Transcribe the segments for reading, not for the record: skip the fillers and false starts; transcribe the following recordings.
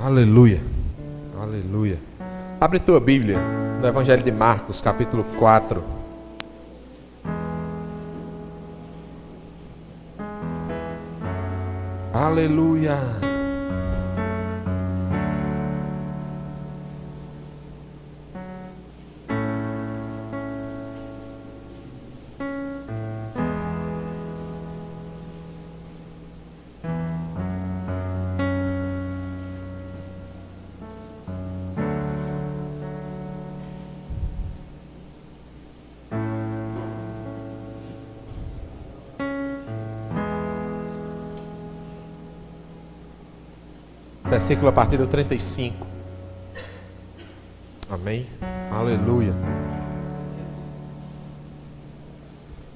Aleluia, aleluia. Abre tua Bíblia no Evangelho de Marcos, capítulo 4. Aleluia. Versículo a partir do 35. Amém? Aleluia.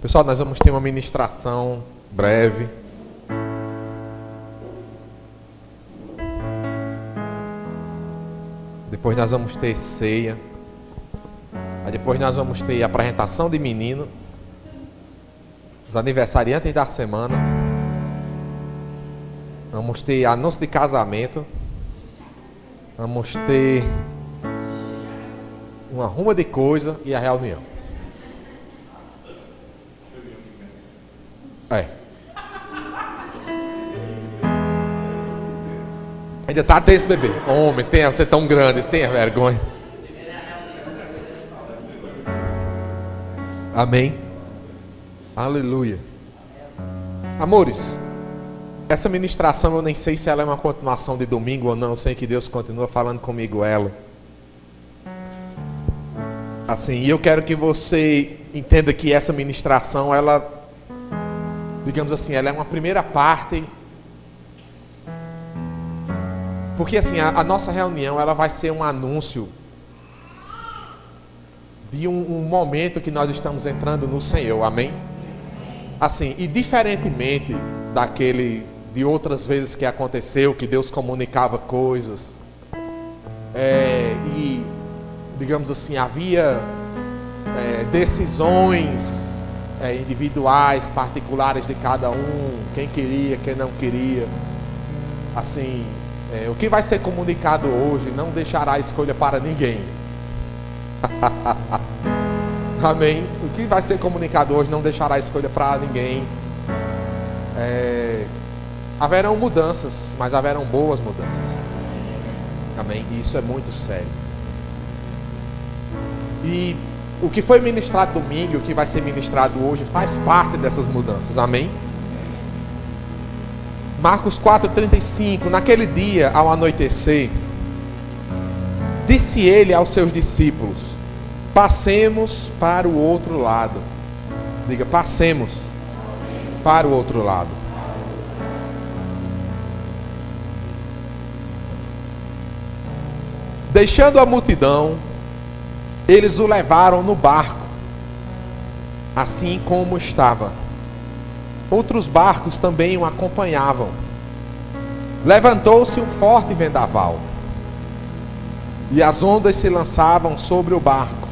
Pessoal, nós vamos ter uma ministração breve. Depois nós vamos ter ceia. Aí depois nós vamos ter apresentação de menino, os aniversariantes da semana. Vamos ter anúncio de casamento. Vamos ter uma ruma de coisa e a reunião. Ainda tá até esse bebê. Homem, tenha você tão grande, tenha vergonha. Amém. Aleluia. Amores, essa ministração eu nem sei se ela é uma continuação de domingo ou não. Eu sei que Deus continua falando comigo ela. Assim, e eu quero que você entenda que essa ministração, ela, digamos assim, ela é uma primeira parte. Porque assim, a nossa reunião, ela vai ser um anúncio de um momento que nós estamos entrando no Senhor. Amém? Assim, e diferentemente de outras vezes que aconteceu, que Deus comunicava coisas, e, digamos assim, havia decisões individuais, particulares de cada um, quem queria, quem não queria. Assim, o que vai ser comunicado hoje não deixará a escolha para ninguém. Amém? O que vai ser comunicado hoje não deixará a escolha para ninguém. Haverão mudanças, mas haverão boas mudanças. Amém? E isso é muito sério. E o que foi ministrado domingo e o que vai ser ministrado hoje faz parte dessas mudanças. Amém? Marcos 4:35. Naquele dia, ao anoitecer, disse ele aos seus discípulos: passemos para o outro lado. Diga, passemos para o outro lado. Deixando a multidão, eles o levaram no barco, assim como estava. Outros barcos também o acompanhavam. Levantou-se um forte vendaval, e as ondas se lançavam sobre o barco,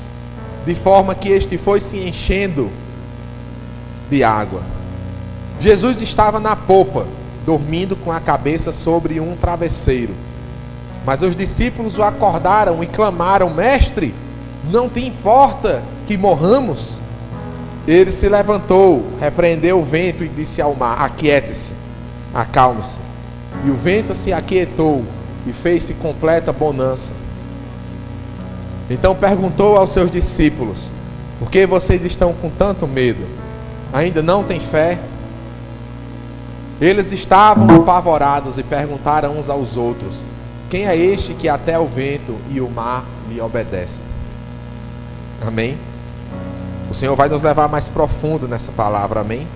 de forma que este foi se enchendo de água. Jesus estava na popa, dormindo com a cabeça sobre um travesseiro. Mas os discípulos o acordaram e clamaram: Mestre, não te importa que morramos? Ele se levantou, repreendeu o vento e disse ao mar: aquiete-se, acalme-se. E o vento se aquietou e fez-se completa bonança. Então perguntou aos seus discípulos: por que vocês estão com tanto medo? Ainda não têm fé? Eles estavam apavorados e perguntaram uns aos outros: quem é este que até o vento e o mar lhe obedecem? Amém? O Senhor vai nos levar mais profundo nessa palavra. Amém?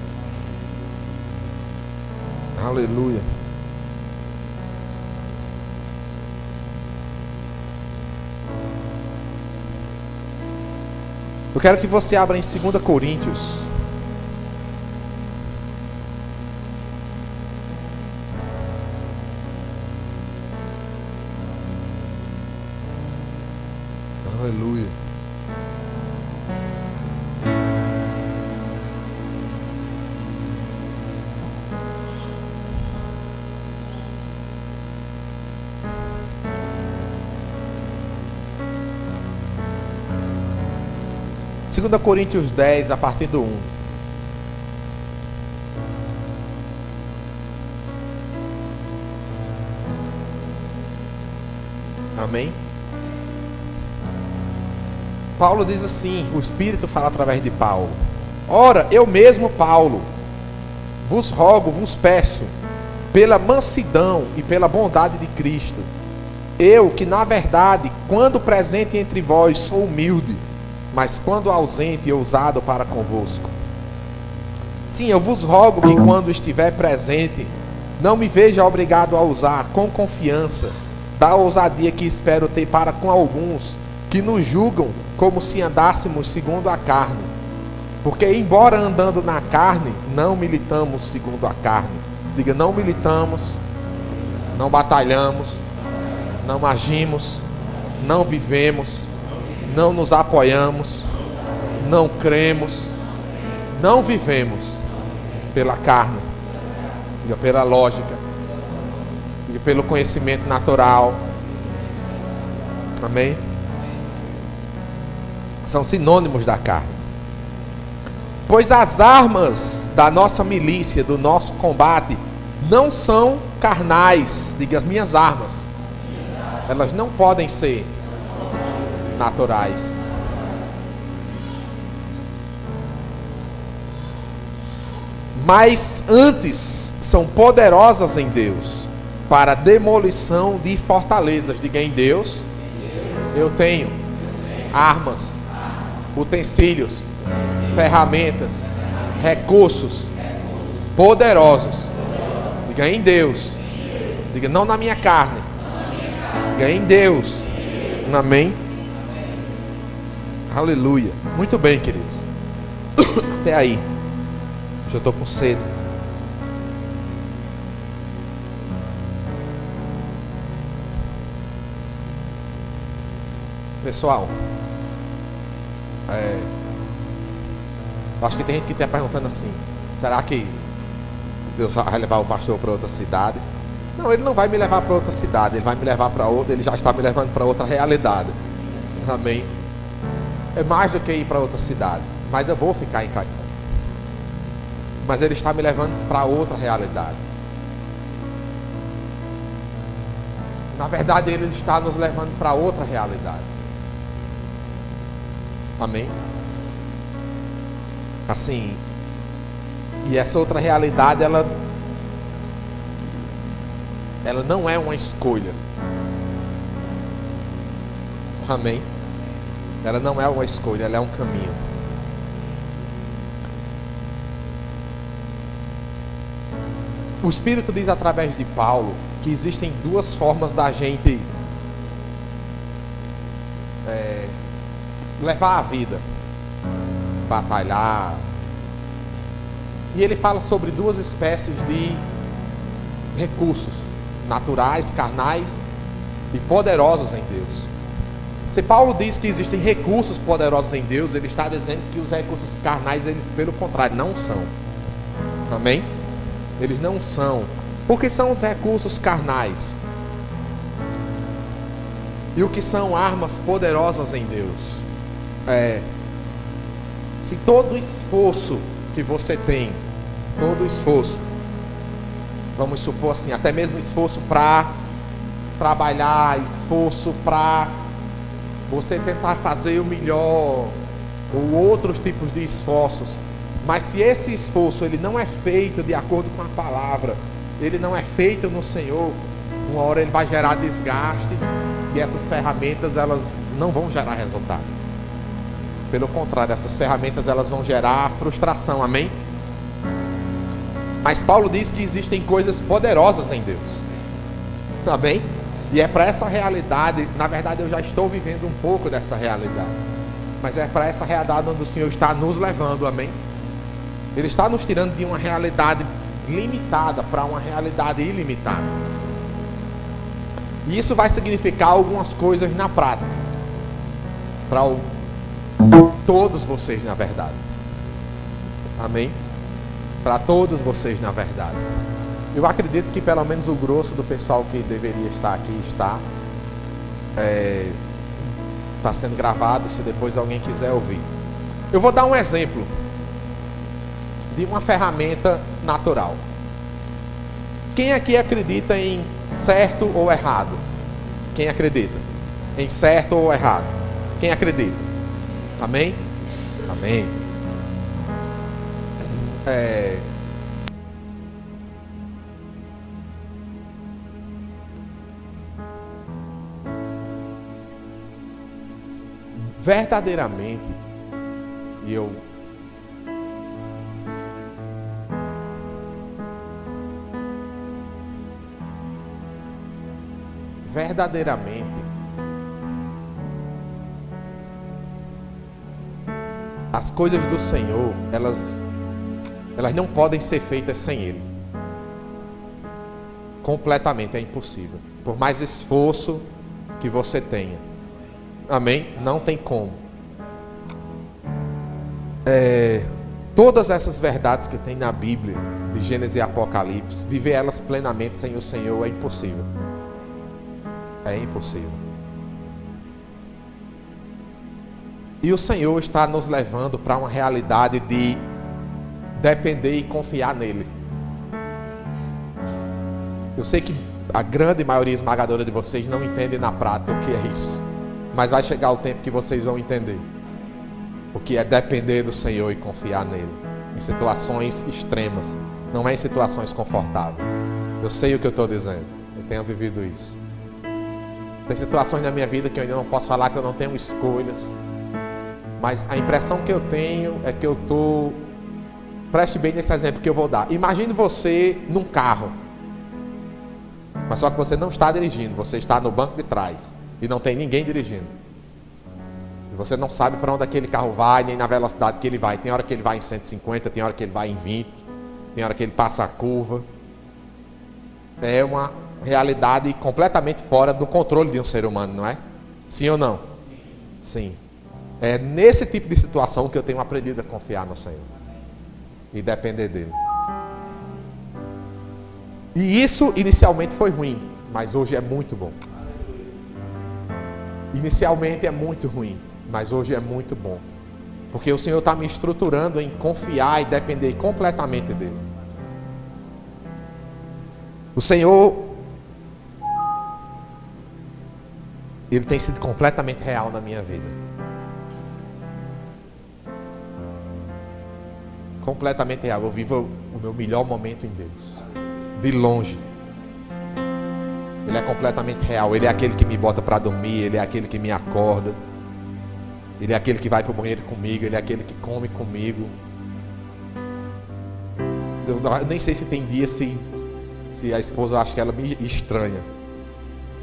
Aleluia. Eu quero que você abra em 2 Coríntios. Aleluia. 2 Coríntios 10, a partir do 1. Amém? Paulo diz assim, o Espírito fala através de Paulo: ora, eu mesmo, Paulo, vos rogo, vos peço, pela mansidão e pela bondade de Cristo, eu que na verdade, quando presente entre vós, sou humilde, mas quando ausente, ousado para convosco. Sim, eu vos rogo que quando estiver presente, não me veja obrigado a usar com confiança da ousadia que espero ter para com alguns que nos julgam como se andássemos segundo a carne. Porque embora andando na carne, não militamos segundo a carne. Diga, não militamos, não batalhamos, não agimos, não vivemos, não nos apoiamos, não cremos, não vivemos pela carne, diga, pela lógica, diga, pelo conhecimento natural. Amém? São sinônimos da carne. Pois as armas da nossa milícia, do nosso combate, não são carnais. Diga, as minhas armas, elas não podem ser naturais. Mas antes são poderosas em Deus, para demolição de fortalezas. Diga, em Deus eu tenho armas, utensílios, ferramentas, recursos poderosos. Diga, em Deus. Diga, não na minha carne. Diga, em Deus. Amém? Aleluia. Muito bem, queridos. Até aí. Já estou com sede. Pessoal, acho que tem gente que está perguntando assim: será que Deus vai levar o pastor para outra cidade? Não, Ele não vai me levar para outra cidade. Ele vai me levar para outra. Ele já está me levando para outra realidade. Amém? É mais do que ir para outra cidade. Mas eu vou ficar em Caicó. Mas Ele está me levando para outra realidade. Na verdade, Ele está nos levando para outra realidade. Amém? Assim, e essa outra realidade, ela não é uma escolha. Amém? Ela não é uma escolha, ela é um caminho. O Espírito diz através de Paulo que existem duas formas da gente levar a vida, batalhar. E ele fala sobre duas espécies de recursos: naturais, carnais e poderosos em Deus. Se Paulo diz que existem recursos poderosos em Deus, ele está dizendo que os recursos carnais, eles pelo contrário, não são. Amém? Eles não são. O que são os recursos carnais? E o que são armas poderosas em Deus? Se todo esforço que você tem, todo esforço, vamos supor assim, até mesmo esforço para trabalhar, esforço para você tentar fazer o melhor, ou outros tipos de esforços, mas se esse esforço ele não é feito de acordo com a palavra, ele não é feito no Senhor, uma hora ele vai gerar desgaste, e essas ferramentas elas não vão gerar resultado. Pelo contrário, essas ferramentas elas vão gerar frustração. Amém? Mas Paulo diz que existem coisas poderosas em Deus. Amém? E é para essa realidade, na verdade eu já estou vivendo um pouco dessa realidade, mas é para essa realidade onde o Senhor está nos levando. Amém? Ele está nos tirando de uma realidade limitada para uma realidade ilimitada. E isso vai significar algumas coisas na prática para todos vocês, na verdade. Amém? Para todos vocês, na verdade. Eu acredito que pelo menos o grosso do pessoal que deveria estar aqui está sendo gravado, se depois alguém quiser ouvir. Eu vou dar um exemplo de uma ferramenta natural. Quem aqui acredita em certo ou errado? Quem acredita em certo ou errado? Quem acredita? Amém? Amém. Verdadeiramente, verdadeiramente, as coisas do Senhor, elas não podem ser feitas sem Ele. Completamente é impossível. Por mais esforço que você tenha. Amém? Não tem como. Todas essas verdades que tem na Bíblia, de Gênesis e Apocalipse, viver elas plenamente sem o Senhor é impossível. É impossível. E o Senhor está nos levando para uma realidade de depender e confiar nele. Eu sei que a grande maioria esmagadora de vocês não entende na prática o que é isso. Mas vai chegar o tempo que vocês vão entender o que é depender do Senhor e confiar nele. Em situações extremas. Não é em situações confortáveis. Eu sei o que eu estou dizendo. Eu tenho vivido isso. Tem situações na minha vida que eu ainda não posso falar que eu não tenho escolhas. Mas a impressão que eu tenho é que eu estou... Preste bem nesse exemplo que eu vou dar. Imagine você num carro. Mas só que você não está dirigindo. Você está no banco de trás. E não tem ninguém dirigindo. E você não sabe para onde aquele carro vai, nem na velocidade que ele vai. Tem hora que ele vai em 150, tem hora que ele vai em 20. Tem hora que ele passa a curva. É uma realidade completamente fora do controle de um ser humano, não é? Sim ou não? Sim. É nesse tipo de situação que eu tenho aprendido a confiar no Senhor. E depender dele. E isso inicialmente foi ruim, mas hoje é muito bom. Inicialmente é muito ruim, mas hoje é muito bom. Porque o Senhor está me estruturando em confiar e depender completamente dele. O Senhor, Ele tem sido completamente real na minha vida. Completamente real. Eu vivo o meu melhor momento em Deus. De longe. Ele é completamente real. Ele é aquele que me bota para dormir. Ele é aquele que me acorda. Ele é aquele que vai para o banheiro comigo. Ele é aquele que come comigo. Eu nem sei se tem dia se a esposa acha que ela me estranha.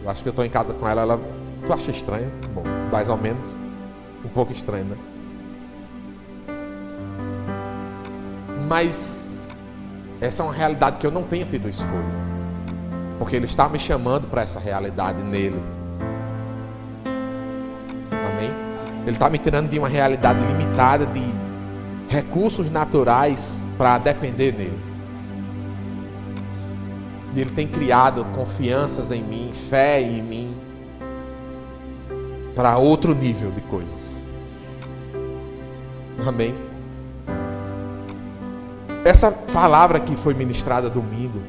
Eu acho que eu estou em casa com ela. Tu acha estranho? Bom, mais ou menos. Um pouco estranho, né? Mas essa é uma realidade que eu não tenho tido escolha. Porque Ele está me chamando para essa realidade nele. Amém? Ele está me tirando de uma realidade limitada de recursos naturais para depender nele. E Ele tem criado confianças em mim, fé em mim, para outro nível de coisas. Amém? Essa palavra que foi ministrada domingo,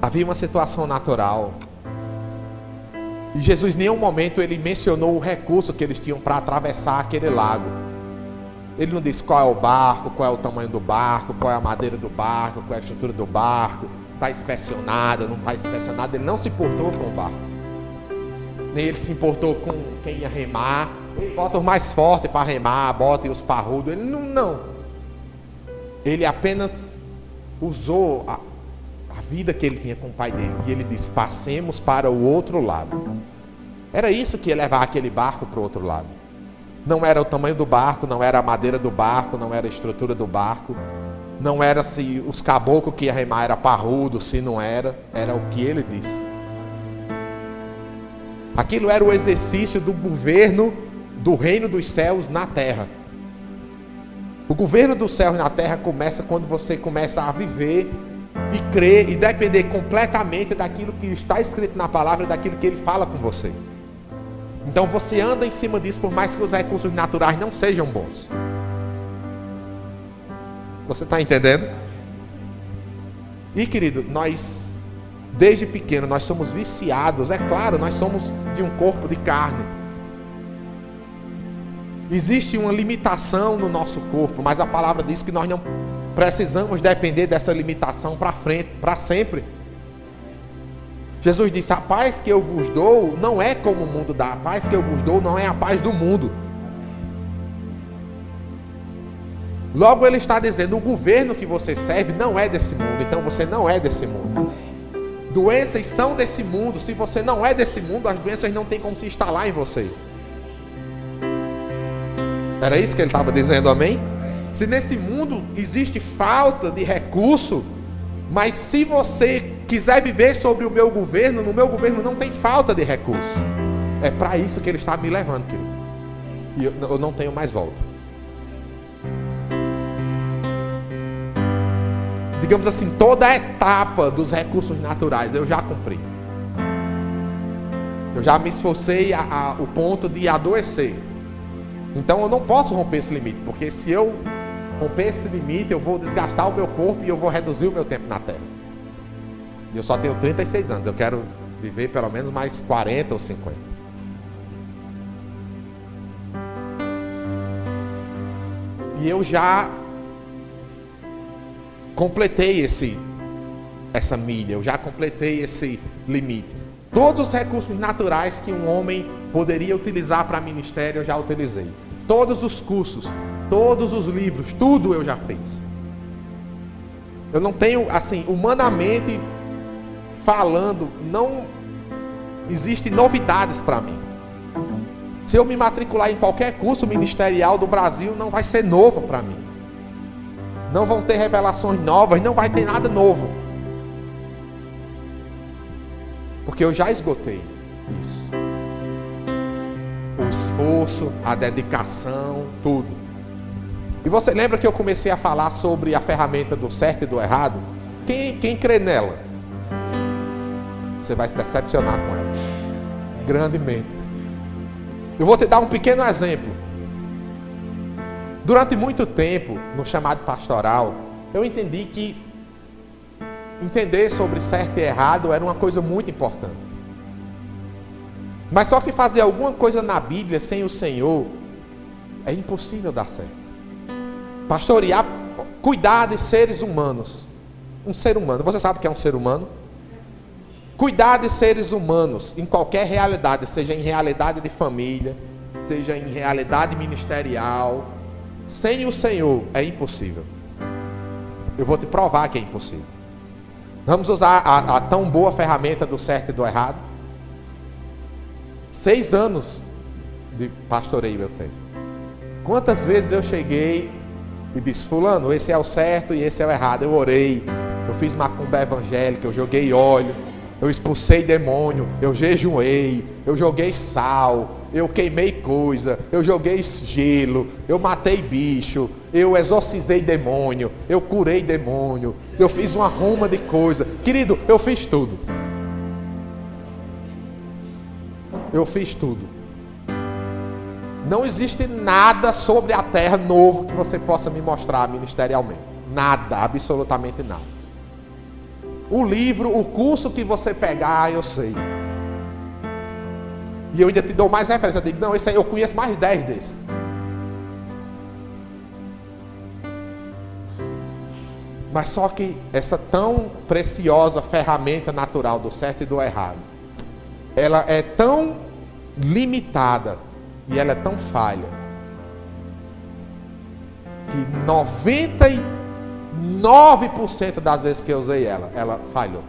havia uma situação natural. E Jesus, em nenhum momento, Ele mencionou o recurso que eles tinham para atravessar aquele lago. Ele não disse qual é o barco, qual é o tamanho do barco, qual é a madeira do barco, qual é a estrutura do barco, está inspecionado, não está inspecionado. Ele não se importou com o barco. Nem Ele se importou com quem ia remar. Ele bota os mais fortes para remar, bota os parrudos. Ele não. Ele apenas usou a vida que ele tinha com o pai dele. E ele disse, passemos para o outro lado. Era isso que ia levar aquele barco para o outro lado. Não era o tamanho do barco, não era a madeira do barco, não era a estrutura do barco, não era se os caboclos que ia remar era parrudo, se não era. Era o que ele disse. Aquilo era o exercício do governo do reino dos céus na terra. O governo dos céus na terra começa quando você começa a viver e crer e depender completamente daquilo que está escrito na palavra, daquilo que Ele fala com você. Então você anda em cima disso, por mais que os recursos naturais não sejam bons. Você está entendendo? E querido, nós, desde pequeno, nós somos viciados. É claro, nós somos de um corpo de carne. Existe uma limitação no nosso corpo, mas a palavra diz que nós não precisamos depender dessa limitação para frente, para sempre. Jesus disse: a paz que eu vos dou não é como o mundo dá. A paz que eu vos dou não é a paz do mundo. Logo Ele está dizendo: o governo que você serve não é desse mundo. Então você não é desse mundo. Doenças são desse mundo. Se você não é desse mundo, as doenças não têm como se instalar em você. Era isso que Ele estava dizendo, amém? Se nesse mundo existe falta de recurso, mas se você quiser viver sobre o meu governo, no meu governo não tem falta de recurso. É para isso que Ele está me levando, querido. E eu não tenho mais volta. Digamos assim, toda a etapa dos recursos naturais eu já cumpri. Eu já me esforcei o ponto de adoecer. Então eu não posso romper esse limite, porque se eu romper esse limite, eu vou desgastar o meu corpo e eu vou reduzir o meu tempo na terra. E eu só tenho 36 anos, eu quero viver pelo menos mais 40 ou 50. E eu já completei essa milha, eu já completei esse limite. Todos os recursos naturais que um homem poderia utilizar para ministério, eu já utilizei. Todos os cursos, todos os livros, tudo eu já fiz. Eu não tenho, assim, humanamente falando, não existem novidades para mim. Se eu me matricular em qualquer curso ministerial do Brasil, não vai ser novo para mim. Não vão ter revelações novas, não vai ter nada novo. Porque eu já esgotei isso. O esforço, a dedicação, tudo. E você lembra que eu comecei a falar sobre a ferramenta do certo e do errado? Quem crê nela? Você vai se decepcionar com ela. Grandemente. Eu vou te dar um pequeno exemplo. Durante muito tempo, no chamado pastoral, eu entendi que entender sobre certo e errado era uma coisa muito importante. Mas só que fazer alguma coisa na Bíblia sem o Senhor é impossível dar certo. Pastorear, cuidar de seres humanos. Um ser humano, você sabe o que é um ser humano? Cuidar de seres humanos em qualquer realidade, seja em realidade de família, seja em realidade ministerial, sem o Senhor é impossível. Eu vou te provar que é impossível. Vamos usar a tão boa ferramenta do certo e do errado. 6 anos de pastoreio eu tenho. Quantas vezes eu cheguei e disse: fulano, esse é o certo e esse é o errado. Eu orei, eu fiz macumba evangélica, eu joguei óleo, eu expulsei demônio, eu jejuei, eu joguei sal, eu queimei coisa, eu joguei gelo, eu matei bicho, eu exorcizei demônio, eu curei demônio, eu fiz uma ruma de coisa. Querido, eu fiz tudo. Eu fiz tudo. Não existe nada sobre a terra novo que você possa me mostrar ministerialmente. Nada, absolutamente nada. O livro, o curso que você pegar, eu sei. E eu ainda te dou mais referência. Eu digo: não, esse aí eu conheço mais de 10 desses. Mas só que essa tão preciosa ferramenta natural do certo e do errado, ela é tão limitada e ela é tão falha, que 99% das vezes que eu usei ela falhou.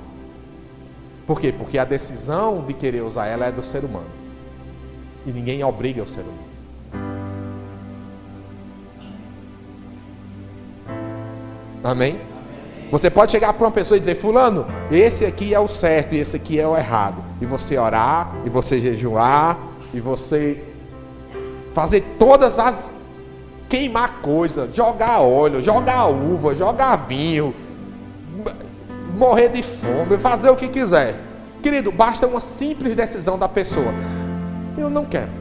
Por quê? Porque a decisão de querer usar ela é do ser humano. E ninguém obriga o ser humano. Amém? Você pode chegar para uma pessoa e dizer: fulano, esse aqui é o certo e esse aqui é o errado. E você orar, e você jejuar, e você fazer todas as... queimar coisa, jogar óleo, jogar uva, jogar vinho, morrer de fome, fazer o que quiser. Querido, basta uma simples decisão da pessoa. Eu não quero.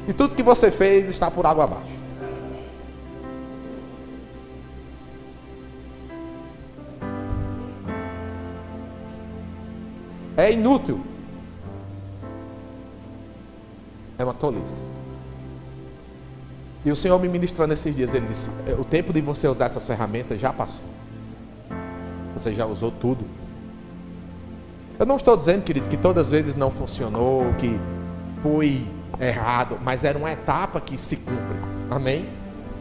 E tudo que você fez está por água abaixo. É inútil. É uma tolice. E o Senhor me ministrando esses dias, Ele disse, o tempo de você usar essas ferramentas já passou. Você já usou tudo. Eu não estou dizendo, querido, que todas as vezes não funcionou, que foi errado, mas era uma etapa que se cumpre. Amém?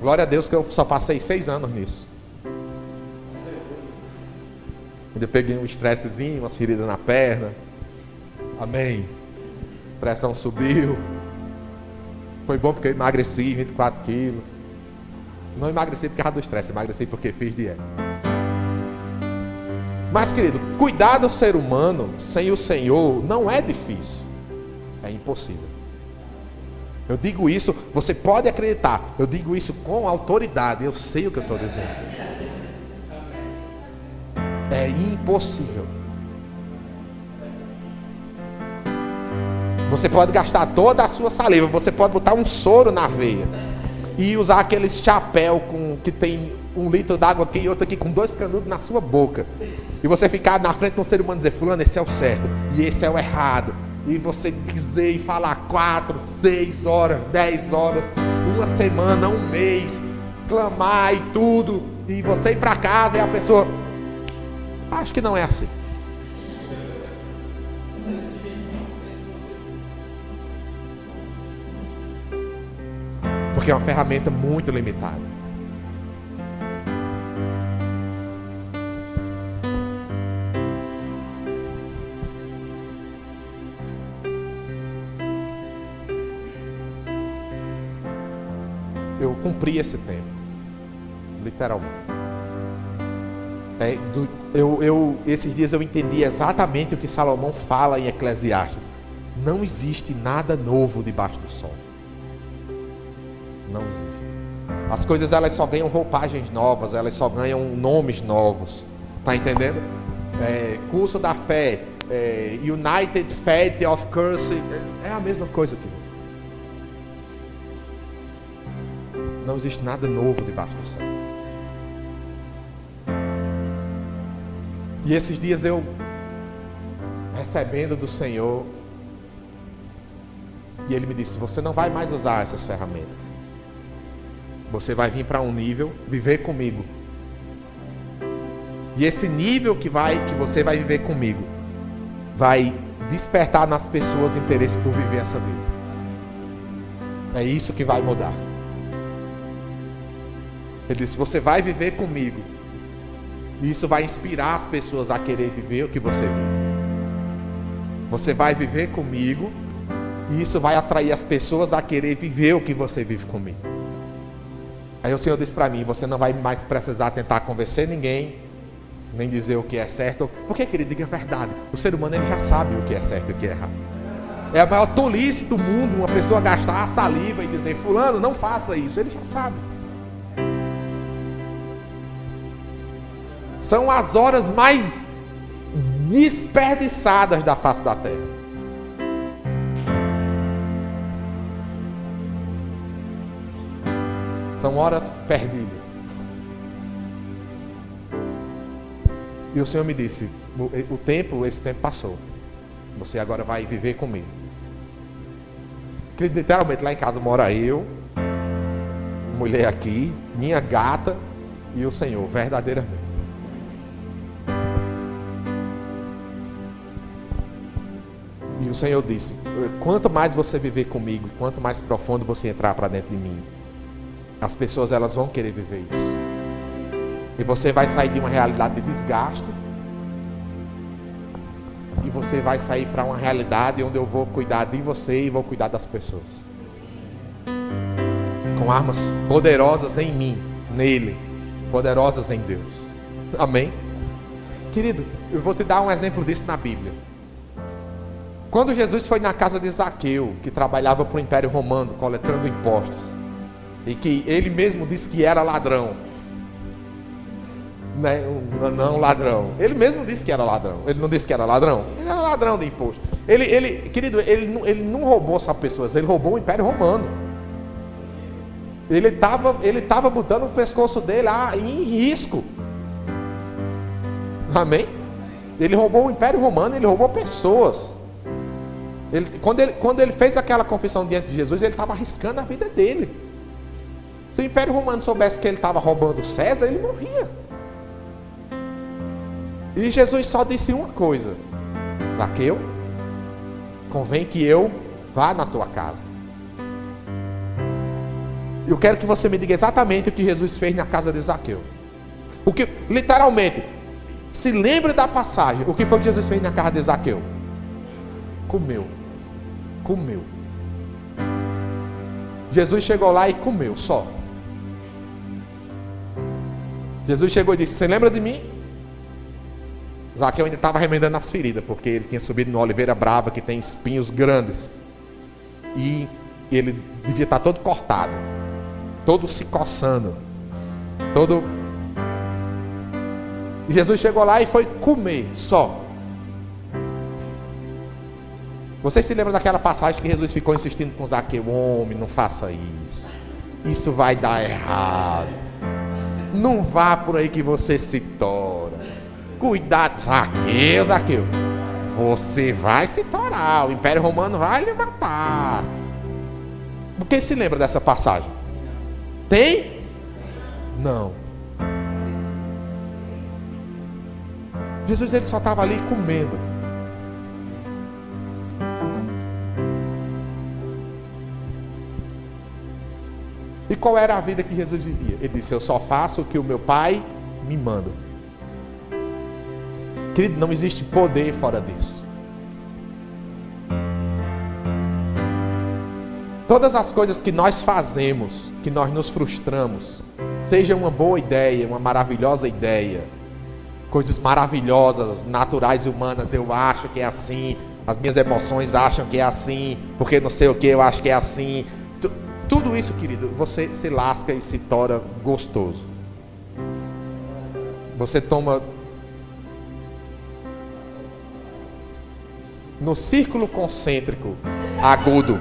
Glória a Deus que eu só passei 6 anos nisso. Ainda peguei um estressezinho, umas feridas na perna. Amém? Pressão subiu. Foi bom porque eu emagreci 24 quilos. Não emagreci por causa do estresse, emagreci porque fiz dieta. Mas, querido, cuidar do ser humano sem o Senhor não é difícil. É impossível. Eu digo isso, você pode acreditar. Eu digo isso com autoridade. Eu sei o que eu estou dizendo. É impossível. Você pode gastar toda a sua saliva. Você pode botar um soro na veia. E usar aquele chapéu que tem 1 litro d'água aqui e outro aqui com 2 canudos na sua boca. E você ficar na frente de um ser humano e dizer, fulano, esse é o certo e esse é o errado. E você dizer e falar 4, 6 horas, 10 horas, 1 semana, 1 mês, clamar e tudo. E você ir para casa e a pessoa, acho que não é assim. Porque é uma ferramenta muito limitada. Eu cumpri esse tempo, literalmente. Esses dias eu entendi exatamente o que Salomão fala em Eclesiastes. Não existe nada novo debaixo do sol. Não existe. As coisas, elas só ganham roupagens novas, elas só ganham nomes novos. Tá entendendo? Curso da fé, United Faith of Curse, é a mesma coisa que não existe nada novo debaixo do céu. E esses dias eu, recebendo do Senhor, e Ele me disse, você não vai mais usar essas ferramentas. Você vai vir para um nível, viver comigo. E esse nível que você vai viver comigo, vai despertar nas pessoas interesse por viver essa vida. É isso que vai mudar. Ele disse, você vai viver comigo. E isso vai inspirar as pessoas a querer viver o que você vive. Você vai viver comigo. E isso vai atrair as pessoas a querer viver o que você vive comigo. Aí o Senhor disse para mim, você não vai mais precisar tentar convencer ninguém, nem dizer o que é certo. Porque, querido, diga a verdade. O ser humano, ele já sabe o que é certo e o que é errado. É a maior tolice do mundo uma pessoa gastar a saliva e dizer, fulano, não faça isso. Ele já sabe. São as horas mais desperdiçadas da face da terra. São horas perdidas. E o Senhor me disse, esse tempo passou. Você agora vai viver comigo. Literalmente lá em casa mora eu, mulher aqui, minha gata e o Senhor, verdadeiramente. E o Senhor disse, quanto mais você viver comigo, quanto mais profundo você entrar para dentro de mim, as pessoas, elas vão querer viver isso. E você vai sair de uma realidade de desgaste, e você vai sair para uma realidade onde eu vou cuidar de você e vou cuidar das pessoas. Com armas poderosas em mim, nele, poderosas em Deus. Amém? Querido, eu vou te dar um exemplo disso na Bíblia. Quando Jesus foi na casa de Zaqueu, que trabalhava para o Império Romano, coletando impostos, e que ele mesmo disse que era ladrão, né, um anão ladrão. Ele mesmo disse que era ladrão. Ele não disse que era ladrão? Ele era ladrão de imposto. Querido, ele não roubou só pessoas, ele roubou o Império Romano. Ele estava botando o pescoço dele em risco. Amém? Ele roubou o Império Romano, ele roubou pessoas. Quando ele fez aquela confissão diante de Jesus, ele estava arriscando a vida dele. Se o Império Romano soubesse que ele estava roubando César, ele morria. E Jesus só disse uma coisa: Zaqueu, convém que eu vá na tua casa. Eu quero que você me diga exatamente o que Jesus fez na casa de Zaqueu. O que, literalmente, se lembre da passagem. O que foi que Jesus fez na casa de Zaqueu? Comeu. Comeu. Jesus chegou lá e comeu só. Jesus chegou e disse: você lembra de mim? Zaqueu ainda estava remendando as feridas, porque ele tinha subido no Oliveira Brava, que tem espinhos grandes. E ele devia estar todo cortado, todo se coçando, todo. E Jesus chegou lá e foi comer só. Vocês se lembram daquela passagem que Jesus ficou insistindo com Zaqueu: homem, não faça isso, isso vai dar errado, não vá por aí que você se tora. Cuidado, Zaqueu, você vai se torar, o Império Romano vai lhe matar. Quem se lembra dessa passagem? Tem? Não. Jesus, ele só estava ali comendo. E qual era a vida que Jesus vivia? Ele disse: eu só faço o que o meu Pai me manda. Querido, não existe poder fora disso. Todas as coisas que nós fazemos, que nós nos frustramos, seja uma boa ideia, uma maravilhosa ideia, coisas maravilhosas, naturais e humanas, eu acho que é assim, as minhas emoções acham que é assim, porque não sei o que, eu acho que é assim. Tudo isso, querido, você se lasca e se tora gostoso. Você toma no círculo concêntrico agudo.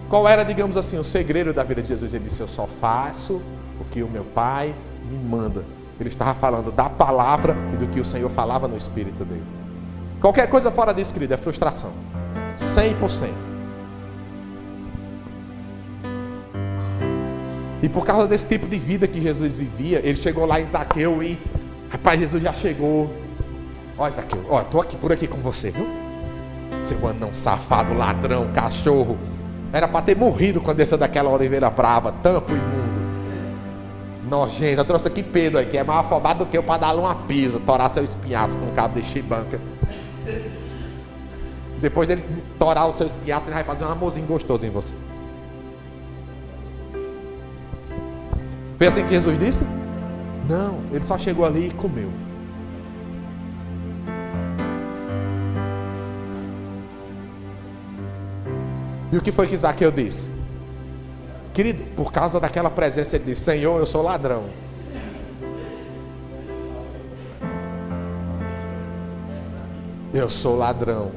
Qual era, digamos assim, o segredo da vida de Jesus? Ele disse: eu só faço o que o meu Pai me manda. Ele estava falando da palavra e do que o Senhor falava no Espírito dele. Qualquer coisa fora disso, querido, é frustração. 100%. E por causa desse tipo de vida que Jesus vivia, ele chegou lá em Zaqueu e... rapaz, Jesus já chegou. Ó, Zaqueu, ó, estou aqui por aqui com você, viu? Seu anão safado, ladrão, cachorro. Era para ter morrido quando desceu daquela oliveira brava, tampo imundo. Nojento. Eu trouxe aqui Pedro aí, que é mais afobado do que eu para dar-lhe uma pisa, torar seu espinhaço com um cabo de chibanca. Depois dele torar o seu espinhaço, ele vai fazer um amorzinho gostoso em você. Foi assim que Jesus disse? Não, ele só chegou ali e comeu. E o que foi que Zaqueu disse? Querido, por causa daquela presença, ele disse: Senhor, eu sou ladrão. Eu sou ladrão.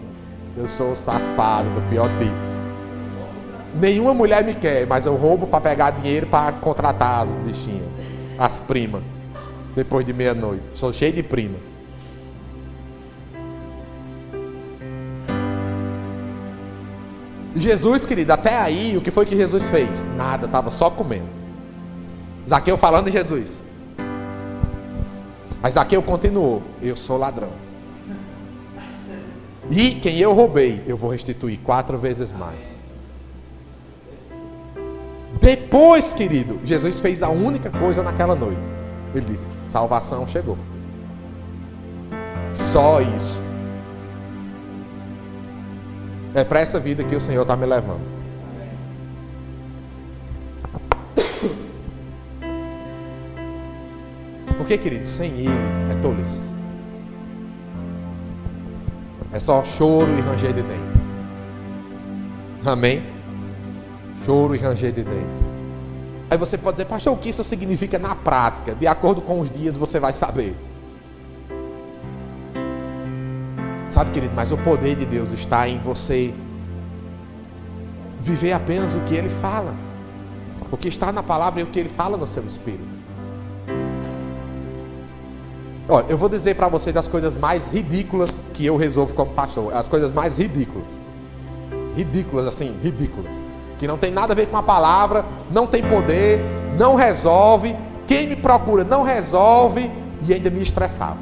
Eu sou safado do pior tipo. Nenhuma mulher me quer, mas eu roubo para pegar dinheiro para contratar as bichinhas, as primas, depois de meia-noite. Sou cheio de prima. Jesus, querido, até aí, o que foi que Jesus fez? Nada, estava só comendo. Zaqueu falando de Jesus. Mas Zaqueu continuou: eu sou ladrão. E quem eu roubei, eu vou restituir 4 vezes mais. Depois, querido, Jesus fez a única coisa naquela noite. Ele disse: salvação chegou. Só isso. É para essa vida que o Senhor está me levando. Porque, querido, sem Ele é tolice. É só choro e ranger de dentro. Amém? Choro e ranger de dente. Aí você pode dizer, pastor, o que isso significa na prática? De acordo com os dias você vai saber. Sabe, querido, mas o poder de Deus está em você viver apenas o que Ele fala. O que está na palavra e o que Ele fala no seu espírito. Olha, eu vou dizer para você das coisas mais ridículas que eu resolvo como pastor. As coisas mais ridículas. Ridículas, assim, ridículas. Que não tem nada a ver com a palavra, não tem poder, não resolve. Quem me procura não resolve e ainda me estressava.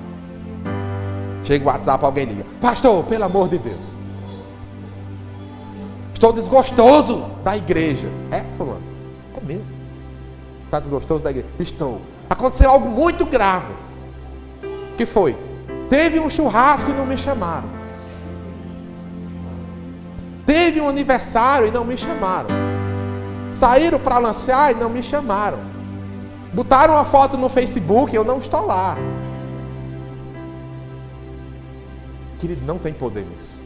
Chega o WhatsApp, alguém liga: pastor, pelo amor de Deus, estou desgostoso da igreja. É, fulano? É mesmo? Está desgostoso da igreja? Estou. Aconteceu algo muito grave. O que foi? Teve um churrasco e não me chamaram. Teve um aniversário e não me chamaram. Saíram para lançar e não me chamaram. Botaram uma foto no Facebook e eu não estou lá. Querido, não tem poder nisso.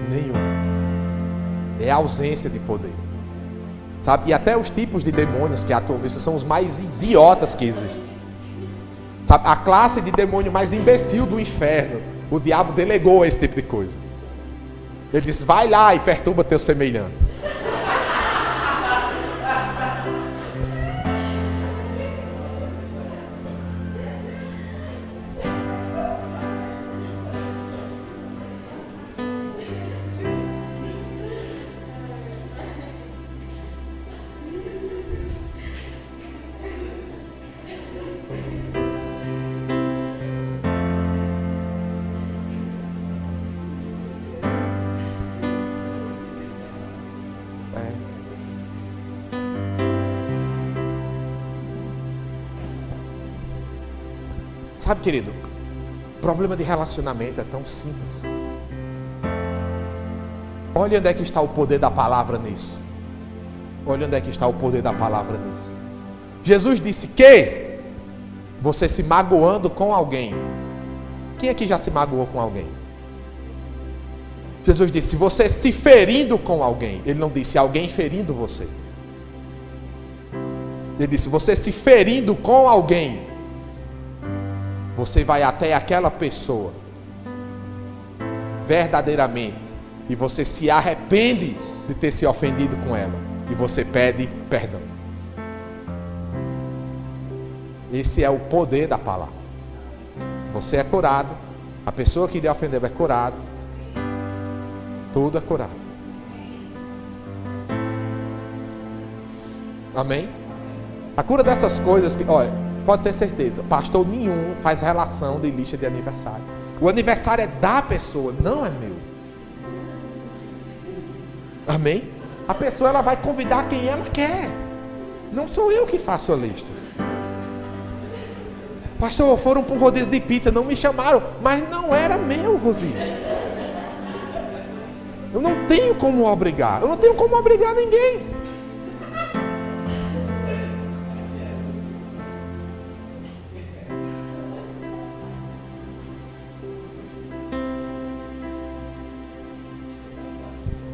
Nenhum. É a ausência de poder. Sabe? E até os tipos de demônios que atuam nisso são os mais idiotas que existem. Sabe? A classe de demônio mais imbecil do inferno, o diabo delegou esse tipo de coisa. Ele disse: vai lá e perturba teu semelhante. Sabe, querido, o problema de relacionamento é tão simples. Olha onde é que está o poder da palavra nisso. Olha onde é que está o poder da palavra nisso. Jesus disse que você se magoando com alguém. Quem aqui já se magoou com alguém? Jesus disse, você se ferindo com alguém. Ele não disse alguém ferindo você. Ele disse, você se ferindo com alguém. Você vai até aquela pessoa verdadeiramente e você se arrepende de ter se ofendido com ela e você pede perdão. Esse é o poder da palavra. Você é curado, a pessoa que lhe ofendeu é curada, tudo é curado. Amém? A cura dessas coisas que, olha, pode ter certeza, pastor nenhum faz relação de lista de aniversário. O aniversário é da pessoa, não é meu. Amém? A pessoa ela vai convidar quem ela quer. Não sou eu que faço a lista. Pastor, foram para um rodízio de pizza, não me chamaram, mas não era meu rodízio. Eu não tenho como obrigar. Eu não tenho como obrigar ninguém.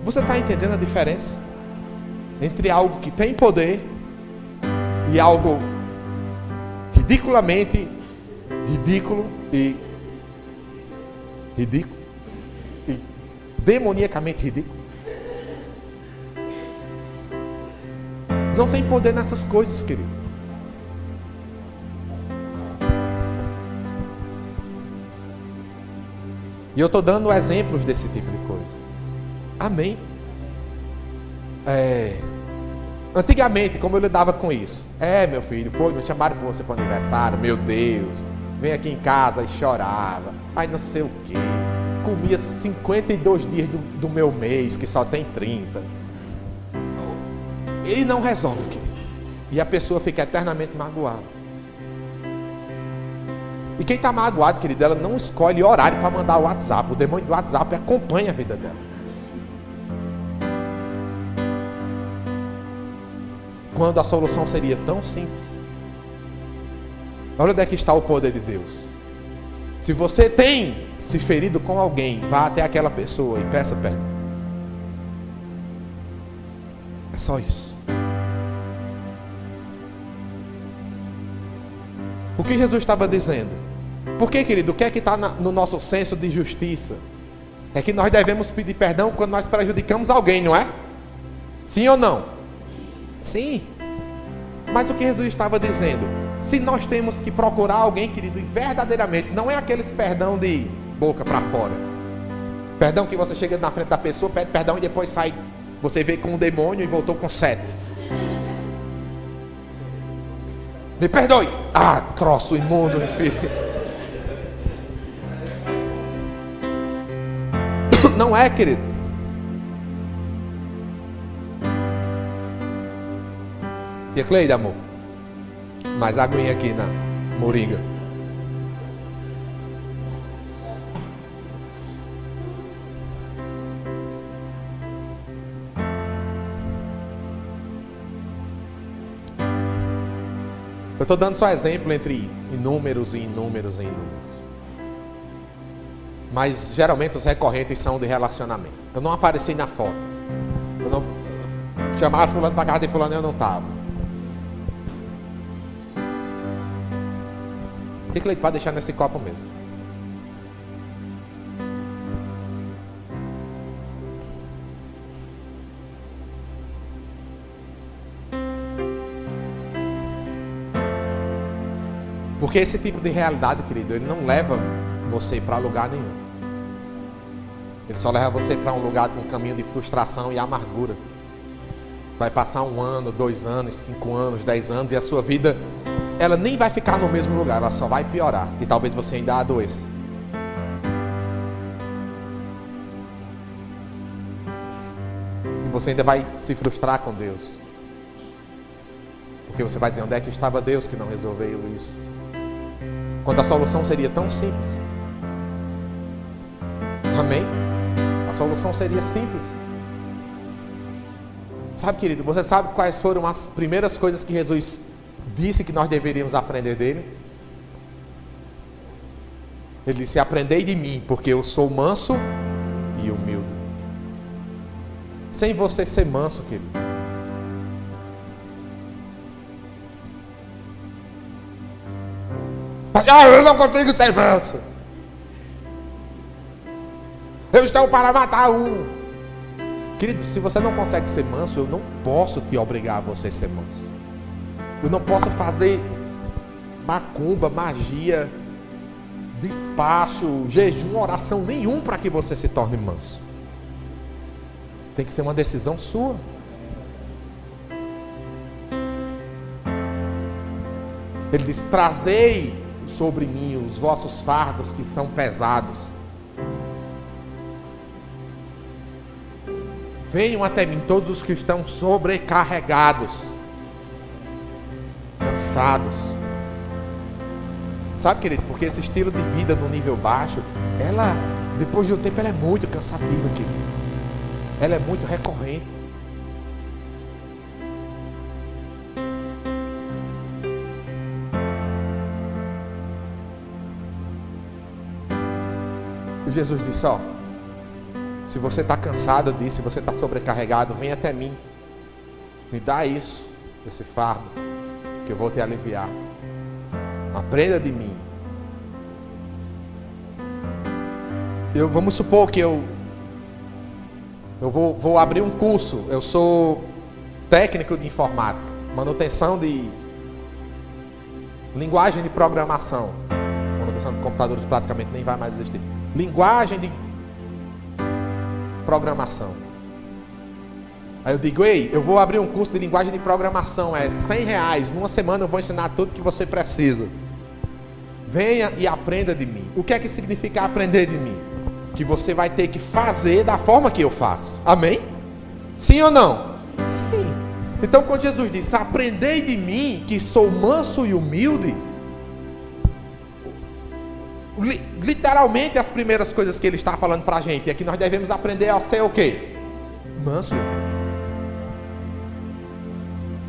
Você está entendendo a diferença entre algo que tem poder e algo ridiculamente ridículo e demoniacamente ridículo? Não tem poder nessas coisas, querido. E eu estou dando exemplos desse tipo de coisa. Amém. Antigamente, como eu lidava com isso? Meu filho, foi, me chamaram para você para o aniversário, meu Deus, vem aqui em casa e chorava, aí não sei o que, comia 52 dias do meu mês, que só tem 30. Ele não resolve, querido. E a pessoa fica eternamente magoada. E quem está magoado, querido, ela não escolhe horário para mandar o WhatsApp. O demônio do WhatsApp acompanha a vida dela. Quando a solução seria tão simples. Olha onde é que está o poder de Deus. Se você tem se ferido com alguém, vá até aquela pessoa e peça perdão. É só isso. O que Jesus estava dizendo? Por que, querido? O que é que está no nosso senso de justiça? É que nós devemos pedir perdão quando nós prejudicamos alguém, não é? Sim ou não? Sim. Mas o que Jesus estava dizendo? Se nós temos que procurar alguém, querido, e verdadeiramente, não é aqueles perdão de boca para fora. Perdão que você chega na frente da pessoa, pede perdão e depois sai, você veio com um demônio e voltou com 7. Me perdoe. Ah, troço imundo, infeliz. Não é, querido. Tia Cleide, amor. Mais aguinha aqui na moringa. Eu estou dando só exemplo entre inúmeros e inúmeros e inúmeros. Mas geralmente os recorrentes são de relacionamento. Eu não apareci na foto. Eu não chamava fulano para casa de fulano e eu não estava. Tem que leite para deixar nesse copo mesmo. Porque esse tipo de realidade, querido, ele não leva você para lugar nenhum. Ele só leva você para um lugar com um caminho de frustração e amargura. Vai passar 1 ano, 2 anos, 5 anos, 10 anos e a sua vida, ela nem vai ficar no mesmo lugar, ela só vai piorar. E talvez você ainda adoeça. E você ainda vai se frustrar com Deus. Porque você vai dizer, onde é que estava Deus que não resolveu isso? Quando a solução seria tão simples. Amém? A solução seria simples. Sabe, querido, você sabe quais foram as primeiras coisas que Jesus disse que nós deveríamos aprender dele? Ele disse, aprendei de mim, porque eu sou manso e humilde. Sem você ser manso, querido. Mas eu não consigo ser manso. Eu estou para matar um. Querido, se você não consegue ser manso, eu não posso te obrigar a você ser manso. Eu não posso fazer macumba, magia, despacho, jejum, oração nenhum para que você se torne manso. Tem que ser uma decisão sua. Ele diz, trazei sobre mim os vossos fardos que são pesados. Venham até mim todos os que estão sobrecarregados, cansados. Sabe, querido, porque esse estilo de vida no nível baixo, ela, depois de um tempo, ela é muito cansativa, querido. Ela é muito recorrente. E Jesus disse, ó, se você está cansado disso, se você está sobrecarregado, vem até mim. Me dá isso, esse fardo, que eu vou te aliviar. Aprenda de mim. Vamos supor que eu vou abrir um curso. Eu sou técnico de informática, manutenção de linguagem de programação. Manutenção de computadores praticamente nem vai mais existir. Linguagem de programação. Aí eu digo, ei, eu vou abrir um curso de linguagem de programação, é R$100, numa semana eu vou ensinar tudo que você precisa. Venha e aprenda de mim. O que é que significa aprender de mim? Que você vai ter que fazer da forma que eu faço. Amém? Sim ou não? Sim. Então quando Jesus disse, aprendei de mim, que sou manso e humilde, literalmente as primeiras coisas que ele está falando para a gente é que nós devemos aprender a ser o quê? Manso.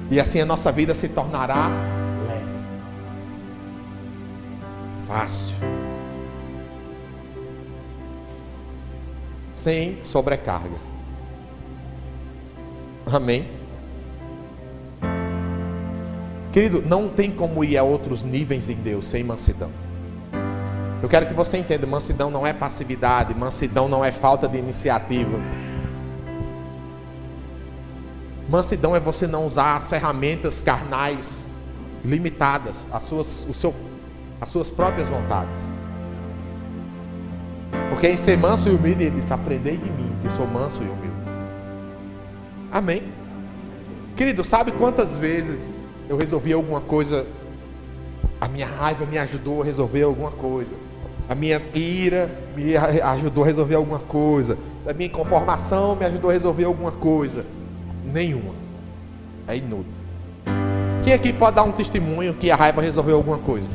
E assim a nossa vida se tornará leve, fácil. sem sobrecarga. Amém? Querido, não tem como ir a outros níveis em Deus sem mansidão. Eu quero que você entenda, mansidão não é passividade, mansidão não é falta de iniciativa. Mansidão é você não usar as ferramentas carnais limitadas, as suas próprias vontades. Porque em ser manso e humilde, ele diz: aprendei de mim, que sou manso e humilde. Amém? Querido, sabe quantas vezes eu resolvi alguma coisa, a minha raiva me ajudou a resolver alguma coisa, a minha ira me ajudou a resolver alguma coisa, a minha inconformação me ajudou a resolver alguma coisa? Nenhuma. É inútil. Quem aqui pode dar um testemunho que a raiva resolveu alguma coisa?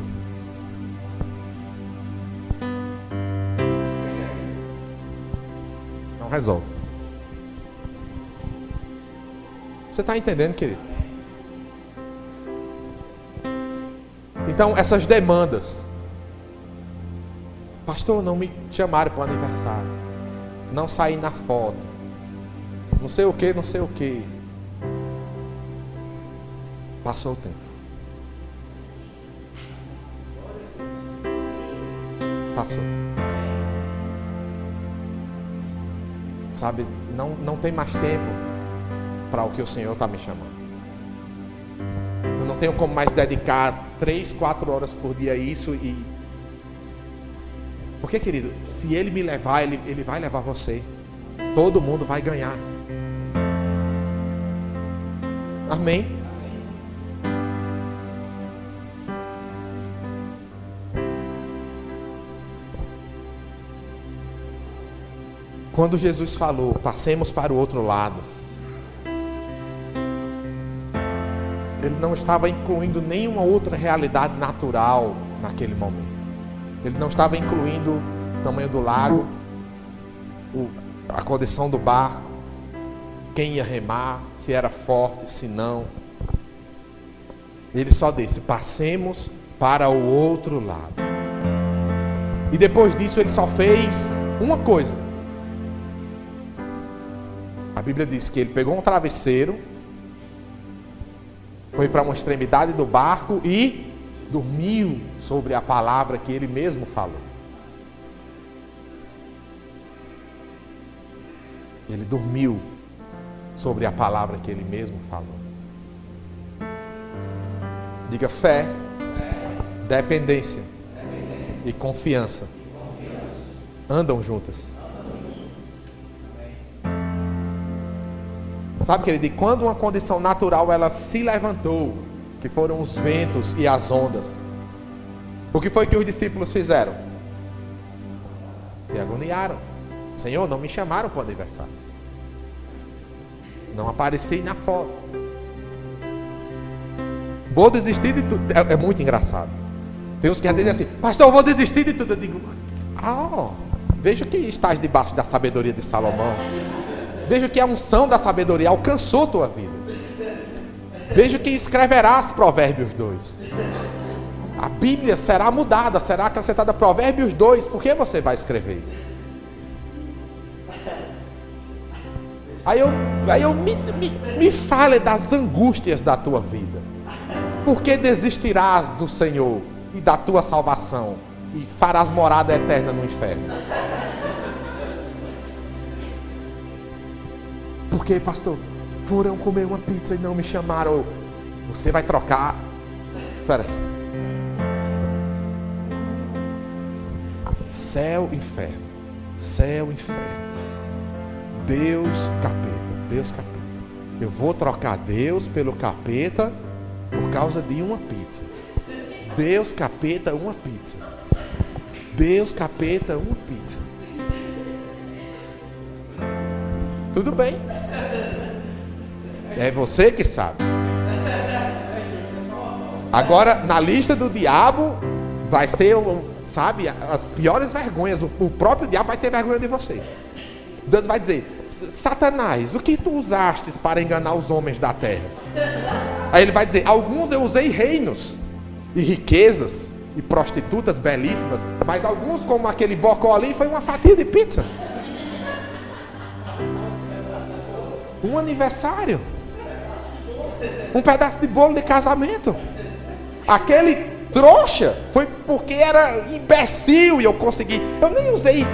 Não resolve. Você está entendendo, querido? Então, essas demandas: pastor, não me chamaram para o aniversário, não saí na foto, não sei o que, não sei o que. Passou o tempo. Passou. Sabe, não tem mais tempo para o que o Senhor está me chamando. Eu não tenho como mais dedicar 3, 4 horas por dia a isso. Porque, querido, se Ele me levar, Ele vai levar você. Todo mundo vai ganhar. Amém? Quando Jesus falou: passemos para o outro lado, Ele não estava incluindo nenhuma outra realidade natural naquele momento. Ele não estava incluindo o tamanho do lago, a condição do barco, quem ia remar, se era forte, se não. Ele só disse: passemos para o outro lado. E depois disso ele só fez uma coisa. A Bíblia diz que ele pegou um travesseiro, foi para uma extremidade do barco e dormiu sobre a palavra que ele mesmo falou. Ele dormiu sobre a palavra que ele mesmo falou. Diga: fé, dependência e confiança andam juntas. Sabe, querido, e quando uma condição natural ela se levantou, que foram os ventos e as ondas, o que foi que os discípulos fizeram? Se agoniaram. Senhor, não me chamaram para o aniversário, não apareci na foto, vou desistir de tudo. É muito engraçado. Tem uns que dizem assim: pastor, eu vou desistir de tudo. Eu digo: vejo que estás debaixo da sabedoria de Salomão. Vejo que a unção da sabedoria alcançou tua vida. Vejo que escreverás Provérbios 2. A Bíblia será mudada, será acrescentada Provérbios 2. Por que você vai escrever? Aí eu me fale das angústias da tua vida. Por que desistirás do Senhor e da tua salvação e farás morada eterna no inferno? Porque, pastor, foram comer uma pizza e não me chamaram. Você vai trocar. Espera aí. Céu, inferno. Céu, inferno. Deus, capeta. Deus, capeta. Eu vou trocar Deus pelo capeta por causa de uma pizza. Deus, capeta, uma pizza. Deus, capeta, uma pizza. Tudo bem. É você que sabe. Agora, na lista do diabo, vai ser, sabe, as piores vergonhas. O próprio diabo vai ter vergonha de você. Deus vai dizer: Satanás, o que tu usaste para enganar os homens da terra? Aí ele vai dizer: alguns eu usei reinos e riquezas e prostitutas belíssimas, mas alguns, como aquele bocó ali, foi uma fatia de pizza. Um aniversário. Um pedaço de bolo de casamento. Aquele trouxa foi porque era imbecil e eu consegui. Eu nem usei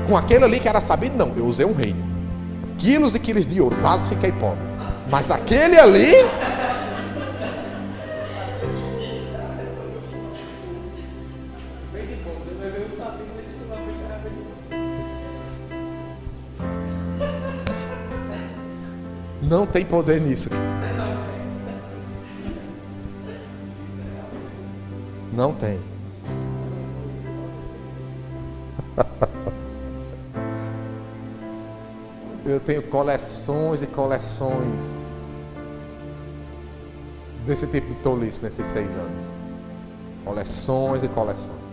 com aquele ali que era sabido, não. Eu usei um reino. Quilos e quilos de ouro, quase fiquei pobre. Mas aquele ali. Não tem poder nisso. Não tem. Eu tenho coleções e coleções desse tipo de tolice nesses 6 anos. Coleções e coleções.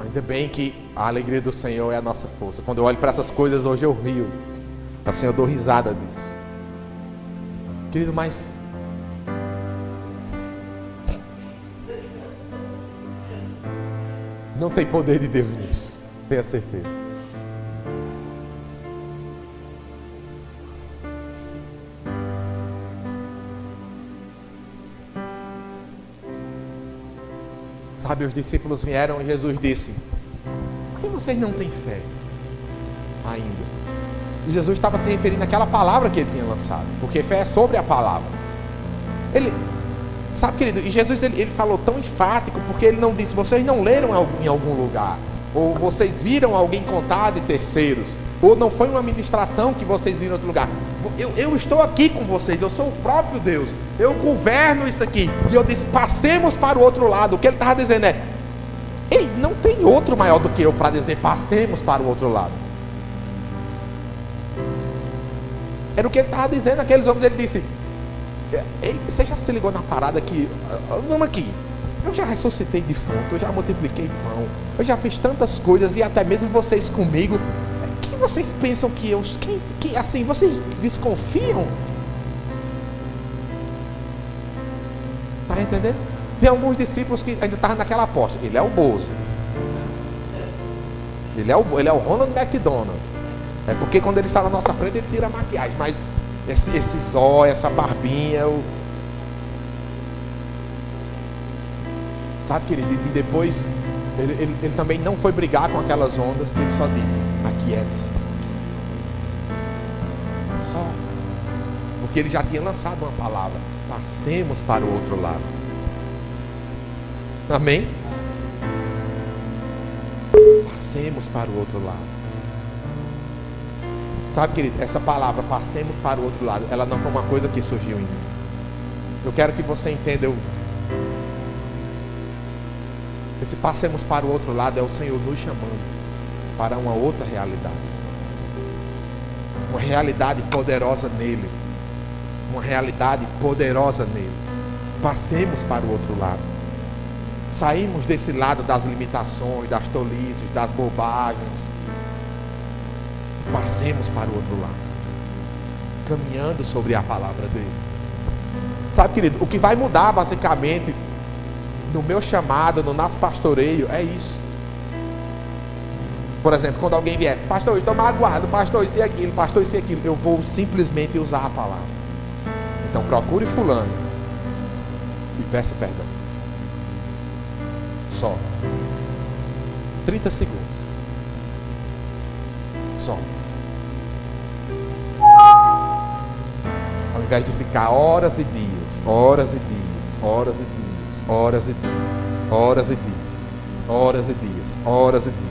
Ainda bem que a alegria do Senhor é a nossa força. Quando eu olho para essas coisas hoje eu rio. Assim eu dou risada disso. Querido, mas não tem poder de Deus nisso. Tenha certeza. Sabe, os discípulos vieram e Jesus disse: por que vocês não têm fé ainda? E Jesus estava se referindo àquela palavra que ele tinha lançado, porque fé é sobre a palavra. Ele, sabe, querido, e Jesus ele falou tão enfático, porque ele não disse: vocês não leram em algum lugar, ou vocês viram alguém contar de terceiros, ou não foi uma ministração que vocês viram em outro lugar. Eu estou aqui com vocês, eu sou o próprio Deus, eu governo isso aqui. E eu disse: passemos para o outro lado. O que ele estava dizendo é: ei, não tem outro maior do que eu para dizer passemos para o outro lado. Era o que ele estava dizendo àqueles homens. Ele disse: ei, você já se ligou na parada que, vamos aqui, eu já ressuscitei defunto, eu já multipliquei pão, eu já fiz tantas coisas, e até mesmo vocês comigo. Quem vocês pensam que eu, que assim, vocês desconfiam? Está entendendo? Tem alguns discípulos que ainda estavam naquela aposta. Ele é o Bozo, ele é o Ronald McDonald. É porque quando ele está na nossa frente ele tira a maquiagem, mas esse zóio, essa barbinha, sabe, querido? E depois ele também não foi brigar com aquelas ondas, que ele só disse: aquiete-se. Só. Porque ele já tinha lançado uma palavra: passemos para o outro lado. Amém? Passemos para o outro lado. Sabe, querido, essa palavra, passemos para o outro lado, ela não foi uma coisa que surgiu em mim. Eu quero que você entenda, esse passemos para o outro lado é o Senhor nos chamando para uma outra realidade. Uma realidade poderosa nele. Uma realidade poderosa nele. Passemos para o outro lado. Saímos desse lado das limitações, das tolices, das bobagens. Passemos para o outro lado, caminhando sobre a palavra dele. Sabe, querido, o que vai mudar basicamente no meu chamado, no nosso pastoreio, é isso. Por exemplo, quando alguém vier: pastor, eu estou magoado, pastor, isso e aquilo, pastor, isso e aquilo, eu vou simplesmente usar a palavra. Então procure fulano e peça perdão. Só 30 segundos. Só. Ao invés de ficar horas e dias, horas e dias, horas e dias, horas e dias, horas e dias, horas e dias, horas e dias.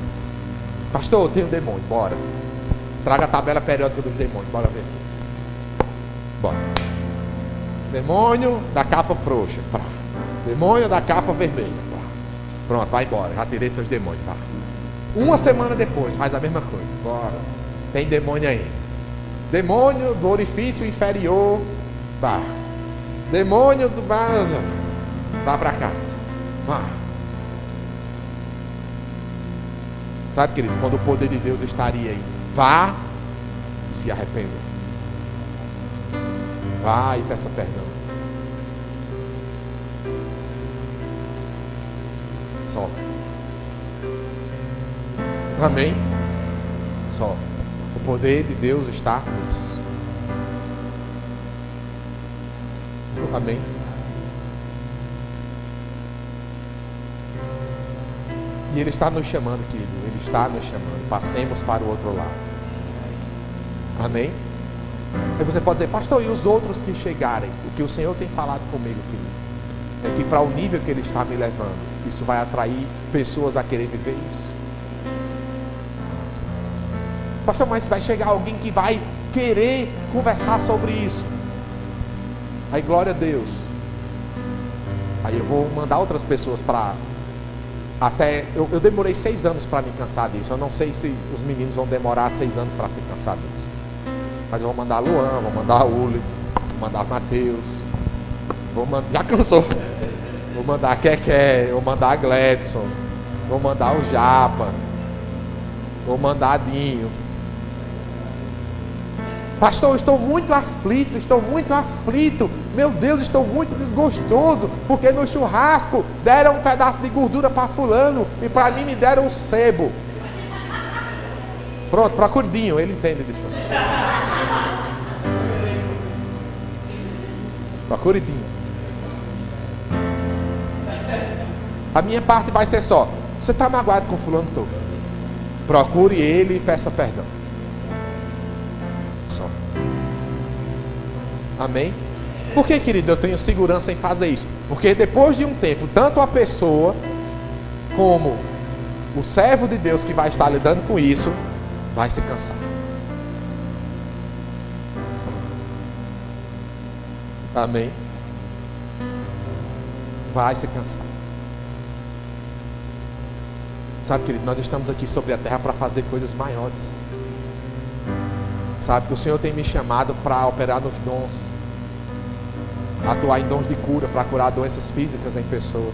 Pastor, eu tenho um demônio, bora. Traga a tabela periódica dos demônios, bora ver. Bora. Demônio da capa frouxa, pá. Demônio da capa vermelha, pá. Pronto, vai embora, já tirei seus demônios, pá. Uma semana depois, faz a mesma coisa. Bora. Tem demônio aí. Demônio do orifício inferior. Vá. Demônio do... Vá pra cá. Vá. Sabe, querido, quando o poder de Deus estaria aí, vá e se arrependa. Vá e peça perdão. Só. Amém? Só. Só. O poder de Deus está nisso. Amém? E Ele está nos chamando, querido. Ele está nos chamando. Passemos para o outro lado. Amém? Aí você pode dizer, pastor, e os outros que chegarem? O que o Senhor tem falado comigo, querido, é que para o nível que Ele está me levando, isso vai atrair pessoas a querer viver isso. Pastor, mas vai chegar alguém que vai querer conversar sobre isso. Aí, glória a Deus. Aí eu vou mandar outras pessoas para... Eu demorei 6 anos para me cansar disso. Eu não sei se os meninos vão demorar 6 anos para se cansar disso. Mas eu vou mandar a Luan, vou mandar a Uli, vou mandar a Matheus. Já cansou. Vou mandar a Keké, vou mandar a Gledson, vou mandar o Japa, vou mandar a Dinho. Pastor, estou muito aflito. Meu Deus, estou muito desgostoso, porque no churrasco deram um pedaço de gordura para fulano e para mim me deram um sebo. Pronto, procure Dinho, ele entende disso. Procure Dinho. A minha parte vai ser só: você está magoado com fulano todo, procure ele e peça perdão. Só. Amém? Por que, querido, eu tenho segurança em fazer isso? Porque depois de um tempo, tanto a pessoa como o servo de Deus que vai estar lidando com isso vai se cansar. Amém? Vai se cansar. Sabe, querido, nós estamos aqui sobre a terra para fazer coisas maiores. Sabe, o Senhor tem me chamado para operar nos dons, atuar em dons de cura, para curar doenças físicas em pessoas.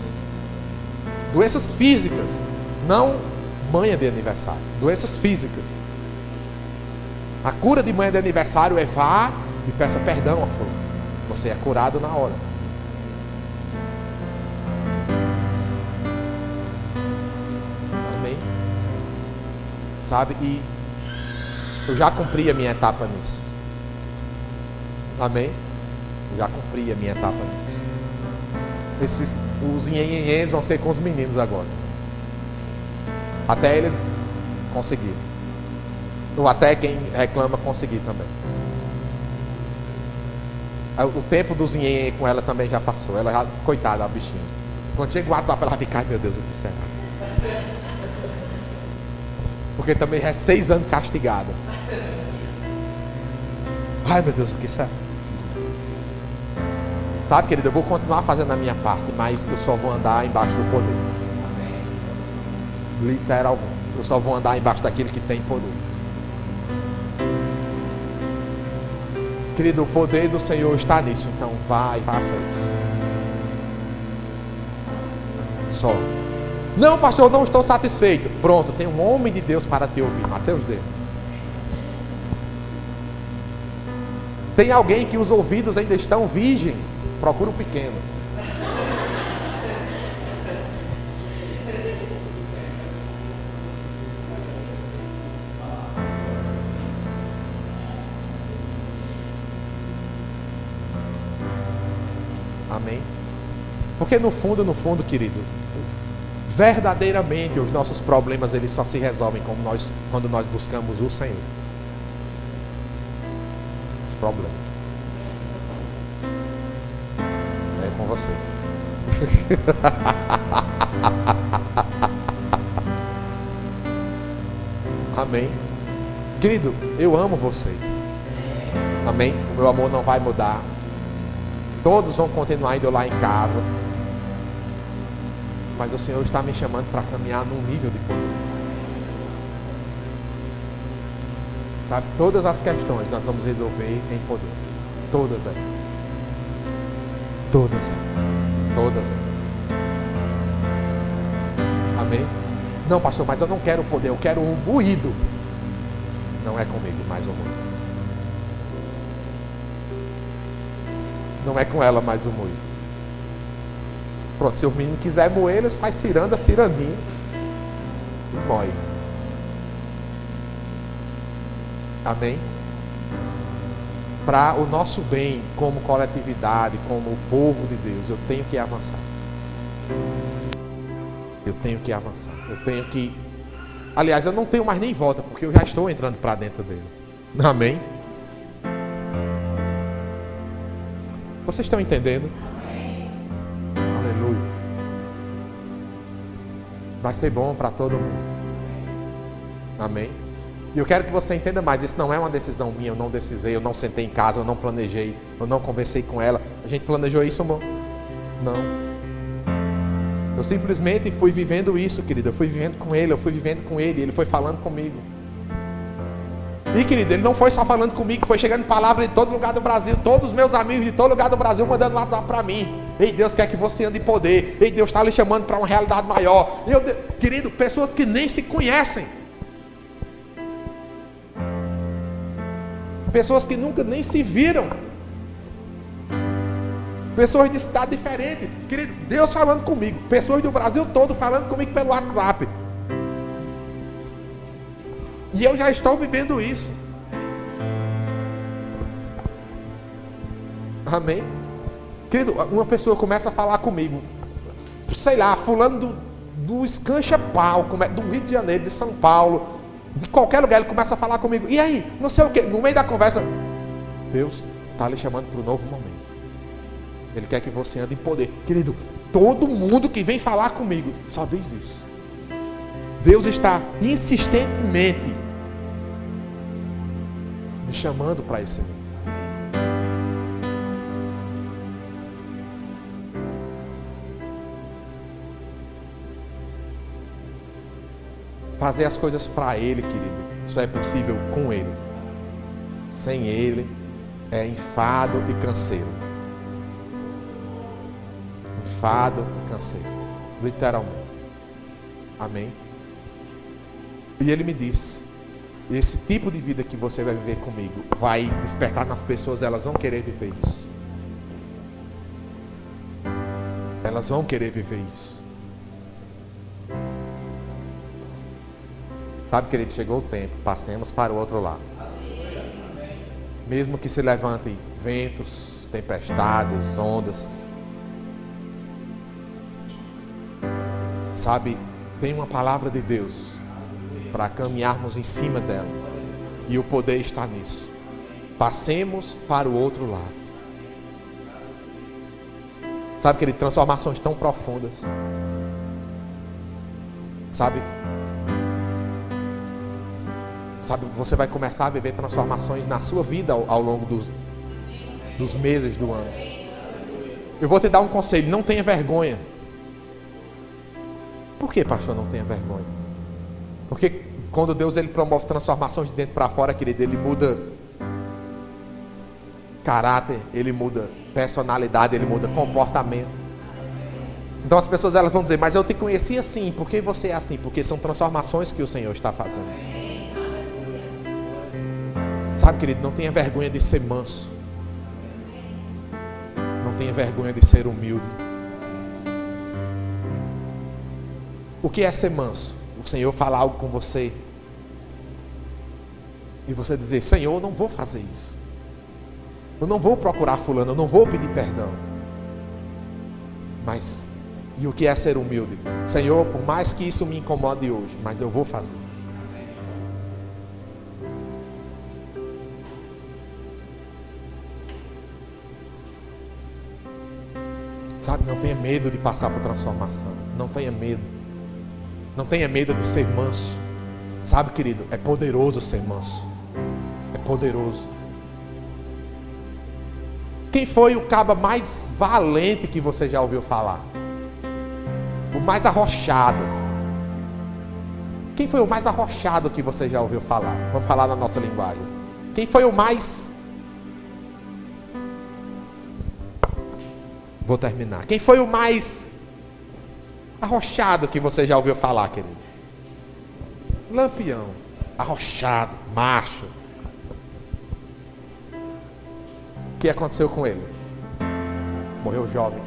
Doenças físicas, não manha de aniversário. Doenças físicas. A cura de manha de aniversário é vá e peça perdão a flor. Você é curado na hora. Amém? Sabe, e eu já cumpri a minha etapa nisso. Amém? Eu já cumpri a minha etapa nisso. Os nhenhenhens vão ser com os meninos agora. Até eles conseguirem. Ou até quem reclama conseguir também. O tempo dos nhenhen com ela também já passou. Ela já, coitada, a bichinha. Quando chega o WhatsApp, ela fica, ai meu Deus, o que será? Porque também é 6 anos castigada. Ai meu Deus, o que será? Sabe, querido, eu vou continuar fazendo a minha parte, mas eu só vou andar embaixo do poder. Literalmente. Eu só vou andar embaixo daquele que tem poder. Querido, o poder do Senhor está nisso. Então vai, faça isso. Só. Não, pastor, eu não estou satisfeito. Pronto, tem um homem de Deus para te ouvir. Mateus Deus. Tem alguém que os ouvidos ainda estão virgens. Procura o pequeno. Amém? Porque no fundo, querido, verdadeiramente os nossos problemas eles só se resolvem quando nós buscamos o Senhor. Os problemas. É com vocês. Amém? Querido, eu amo vocês. Amém? O meu amor não vai mudar. Todos vão continuar indo lá em casa. Mas o Senhor está me chamando para caminhar num nível de poder. Sabe, todas as questões nós vamos resolver em poder. Todas elas. Todas elas. Todas elas. Amém? Não, pastor, mas eu não quero poder, eu quero um moído. Não é comigo mais um moído. Não é com ela mais um moído. Pronto, se o menino quiser moer, eles faz cirandinha e moe. Amém? Para o nosso bem, como coletividade, como o povo de Deus, eu tenho que avançar. Eu tenho que avançar. Eu tenho que... Aliás, eu não tenho mais nem volta, porque eu já estou entrando para dentro dele. Amém? Vocês estão entendendo? Aleluia. Vai ser bom para todo mundo. Amém? E eu quero que você entenda mais. Isso não é uma decisão minha. Eu não decisei, eu não sentei em casa, eu não planejei, eu não conversei com ela. A gente planejou isso, amor? Não. Eu simplesmente fui vivendo isso, querido. Eu fui vivendo com ele, eu fui vivendo com ele. Ele foi falando comigo. E, querido, ele não foi só falando comigo, foi chegando palavra de todo lugar do Brasil. Todos os meus amigos de todo lugar do Brasil mandando WhatsApp para mim. Ei, Deus quer que você ande em poder. Ei, Deus está lhe chamando para uma realidade maior. Querido, pessoas que nem se conhecem. Pessoas que nunca nem se viram. Pessoas de cidade diferente. Querido, Deus falando comigo. Pessoas do Brasil todo falando comigo pelo WhatsApp. E eu já estou vivendo isso. Amém? Querido, uma pessoa começa a falar comigo. Sei lá, fulano do Escancha-Pau, do Rio de Janeiro, de São Paulo, de qualquer lugar, ele começa a falar comigo. E aí, não sei o que, no meio da conversa, Deus está lhe chamando para um novo momento. Ele quer que você ande em poder. Querido, todo mundo que vem falar comigo só diz isso. Deus está insistentemente me chamando para esse nível. Fazer as coisas para Ele, querido, só é possível com Ele. Sem Ele é enfado e canseiro. Enfado e canseiro, literalmente. Amém? E Ele me disse: esse tipo de vida que você vai viver comigo vai despertar nas pessoas, elas vão querer viver isso. Elas vão querer viver isso. Sabe, querido, chegou o tempo, passemos para o outro lado. Mesmo que se levantem ventos, tempestades, ondas. Sabe, tem uma palavra de Deus para caminharmos em cima dela. E o poder está nisso. Passemos para o outro lado. Sabe, querido, transformações tão profundas. Sabe, você vai começar a viver transformações na sua vida ao longo dos meses do ano. Eu vou te dar um conselho: não tenha vergonha. Por que, pastor, não tenha vergonha? Porque quando Deus ele promove transformações de dentro para fora, querido, Ele muda caráter, Ele muda personalidade, Ele muda comportamento. Então as pessoas elas vão dizer: mas eu te conheci assim, por que você é assim? Porque são transformações que o Senhor está fazendo. Sabe, querido, não tenha vergonha de ser manso. Não tenha vergonha de ser humilde. O que é ser manso? O Senhor falar algo com você e você dizer: Senhor, eu não vou fazer isso. Eu não vou procurar fulano, eu não vou pedir perdão. Mas, e o que é ser humilde? Senhor, por mais que isso me incomode hoje, mas eu vou fazer. Sabe, não tenha medo de passar por transformação. Não tenha medo. Não tenha medo de ser manso. Sabe, querido, é poderoso ser manso. É poderoso. Quem foi o caba mais valente que você já ouviu falar? O mais arrochado. Quem foi o mais arrochado que você já ouviu falar? Vamos falar na nossa linguagem. Quem foi o mais... Vou terminar. Quem foi o mais arrochado que você já ouviu falar, querido? Lampião. Arrochado, macho. O que aconteceu com ele? Morreu jovem,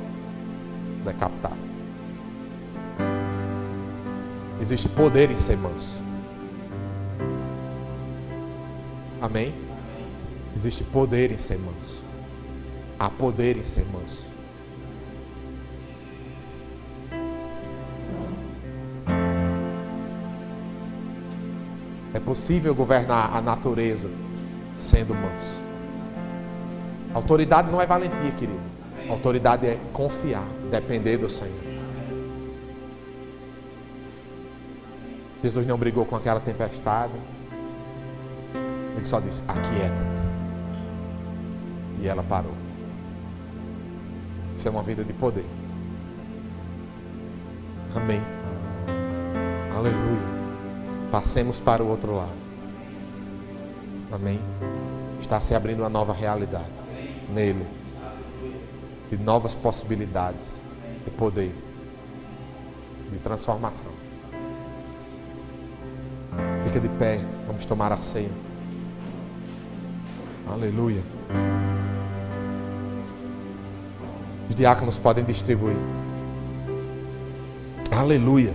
decapitado. Existe poder em ser manso. Amém? Existe poder em ser manso. Há poder em ser manso. É possível governar a natureza sendo manso. Autoridade não é valentia, querido. Autoridade é confiar, depender do Senhor. Jesus não brigou com aquela tempestade. Ele só disse: aquieta-te. E ela parou. Isso é uma vida de poder. Amém. Aleluia. Passemos para o outro lado. Amém. Está se abrindo uma nova realidade nele, de novas possibilidades de poder, de transformação. Fica de pé, vamos tomar a ceia. Aleluia. Os diáconos podem distribuir. Aleluia.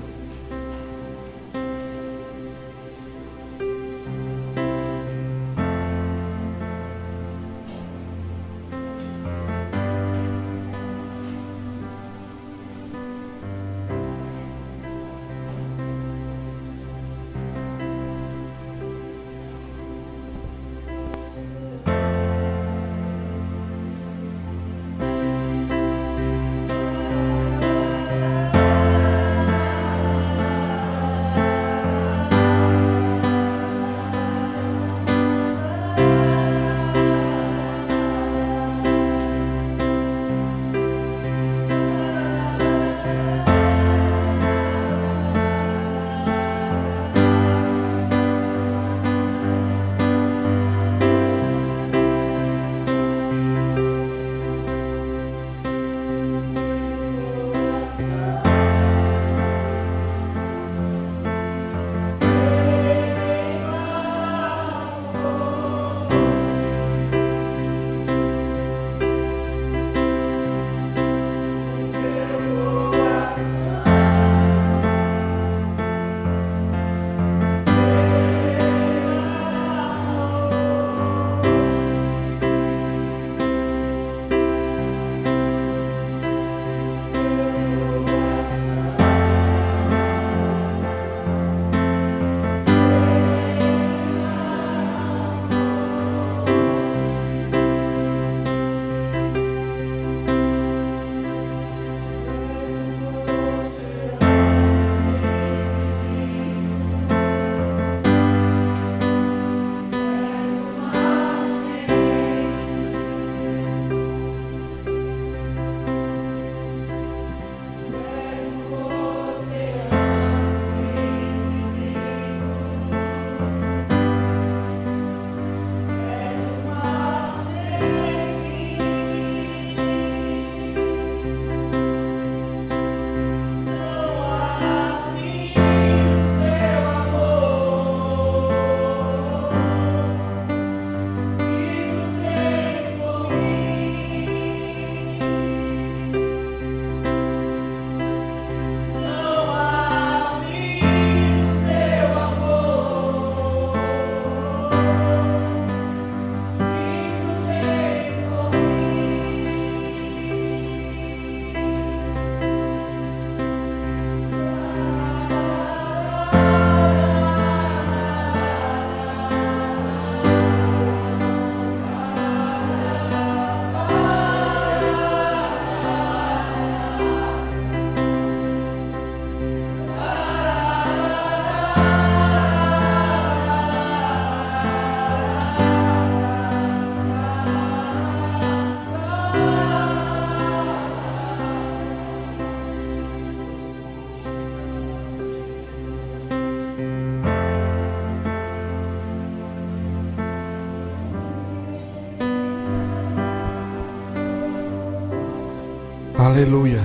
Aleluia.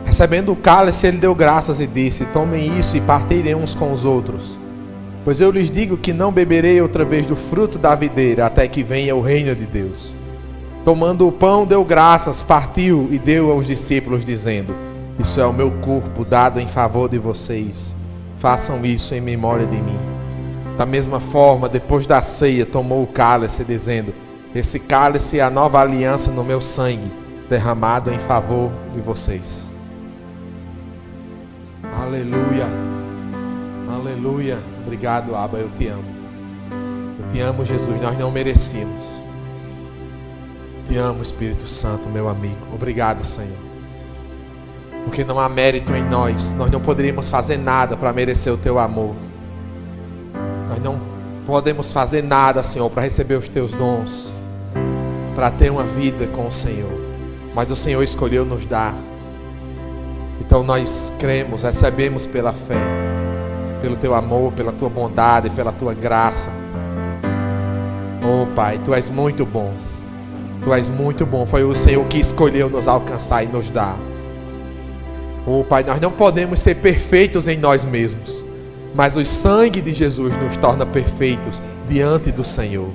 Recebendo o cálice, ele deu graças e disse: tomem isso e partilhem uns com os outros, pois eu lhes digo que não beberei outra vez do fruto da videira, até que venha o reino de Deus. Tomando o pão, deu graças, partiu e deu aos discípulos, dizendo: Isso é o meu corpo dado em favor de vocês. Façam isso em memória de mim. Da mesma forma, depois da ceia, tomou o cálice, dizendo: esse cálice é a nova aliança no meu sangue, derramado em favor de vocês. Aleluia. Aleluia. Obrigado, Abba, eu te amo. Eu te amo, Jesus. Nós não merecíamos. Te amo, Espírito Santo, meu amigo. Obrigado, Senhor. Porque não há mérito em nós. Nós não poderíamos fazer nada para merecer o teu amor. Nós não podemos fazer nada, Senhor, para receber os teus dons, para ter uma vida com o Senhor. Mas o Senhor escolheu nos dar. Então nós cremos, recebemos pela fé, pelo teu amor, pela tua bondade, pela tua graça. Oh Pai, tu és muito bom. Tu és muito bom. Foi o Senhor que escolheu nos alcançar e nos dar. Oh Pai, nós não podemos ser perfeitos em nós mesmos, mas o sangue de Jesus nos torna perfeitos diante do Senhor.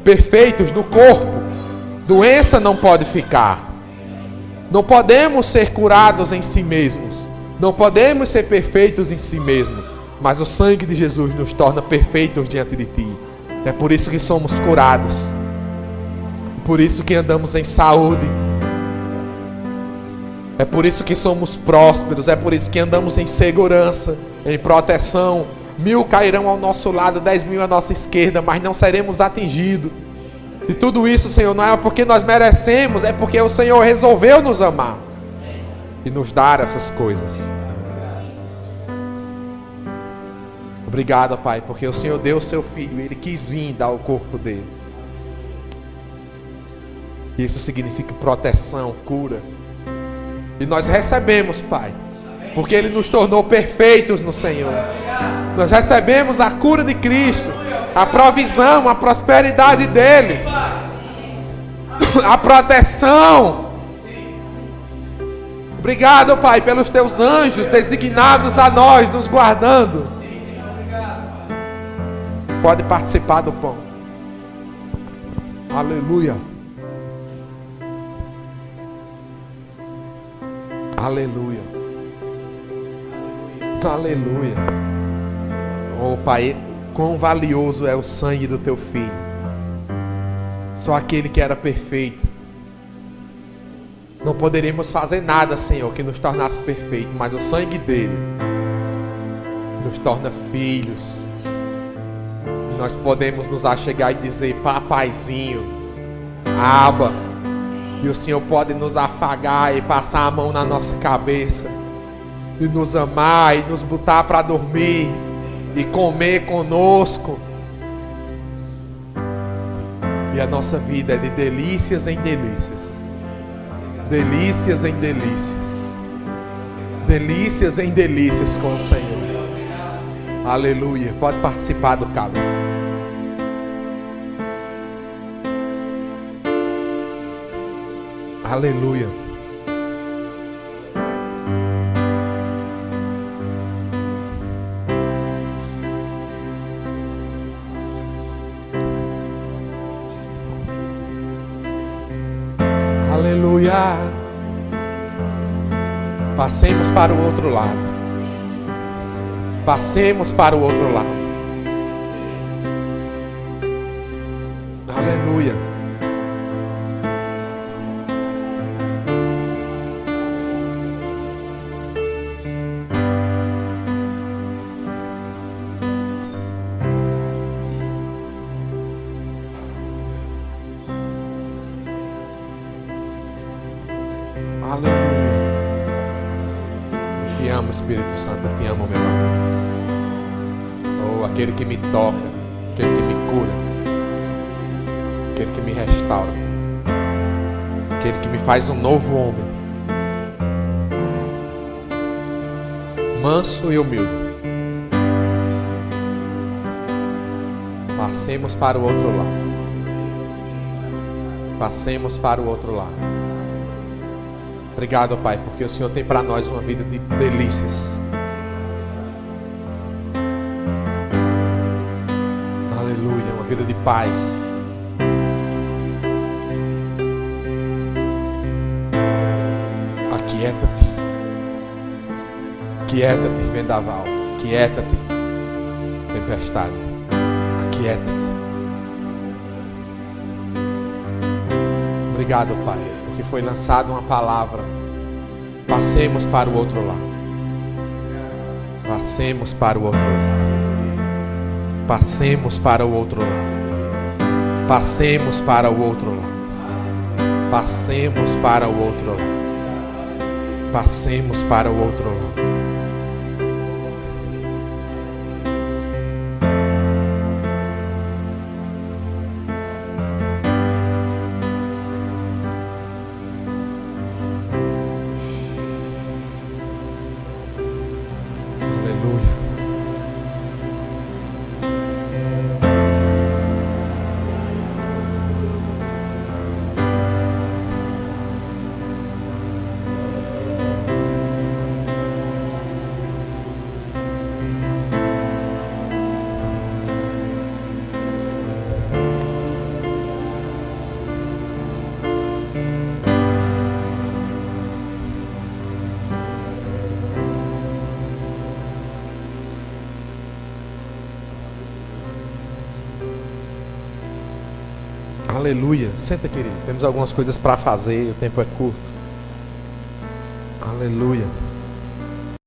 Perfeitos no corpo. Doença não pode ficar. Não podemos ser curados em si mesmos. Não podemos ser perfeitos em si mesmos. Mas o sangue de Jesus nos torna perfeitos diante de Ti. É por isso que somos curados. Por isso que andamos em saúde. É por isso que somos prósperos. É por isso que andamos em segurança, em proteção. 1000 cairão ao nosso lado, 10.000 à nossa esquerda, mas não seremos atingidos. E tudo isso, Senhor, não é porque nós merecemos, é porque o Senhor resolveu nos amar e nos dar essas coisas. Obrigado, Pai, porque o Senhor deu o seu Filho, Ele quis vir dar o corpo dele. Isso significa proteção, cura. E nós recebemos, Pai, porque Ele nos tornou perfeitos no Senhor. Nós recebemos a cura de Cristo, a provisão, a prosperidade dEle, a proteção. Obrigado, Pai, pelos Teus anjos designados a nós, nos guardando. Pode participar do pão. Aleluia. Aleluia. Aleluia. Oh Pai, quão valioso é o sangue do Teu Filho. Só aquele que era perfeito. Não poderíamos fazer nada, Senhor, que nos tornasse perfeito, mas o sangue dele nos torna filhos. E nós podemos nos achegar e dizer: papaizinho, Abba. E o Senhor pode nos afagar e passar a mão na nossa cabeça, e nos amar, e nos botar para dormir, e comer conosco. E a nossa vida é de delícias em delícias. Delícias em delícias. Delícias em delícias com o Senhor. Aleluia. Pode participar do cálice. Aleluia. Aleluia. Passemos para o outro lado. Passemos para o outro lado. Aleluia. Espírito Santo, eu te amo, meu amor. Oh, aquele que me toca, aquele que me cura, aquele que me restaura, aquele que me faz um novo homem, manso e humilde. Passemos para o outro lado. Passemos para o outro lado. Obrigado, Pai, porque o Senhor tem para nós uma vida de delícias. Aleluia, uma vida de paz. Aquieta-te. Aquieta-te, vendaval. Aquieta-te, tempestade. Aquieta-te. Obrigado, Pai, porque foi lançada uma palavra. Passemos para o outro lado. Passemos para o outro lado. Passemos para o outro lado. Passemos para o outro lado. Passemos para o outro lado. Passemos para o outro lado. Aleluia. Senta, querido. Temos algumas coisas para fazer. O tempo é curto. Aleluia.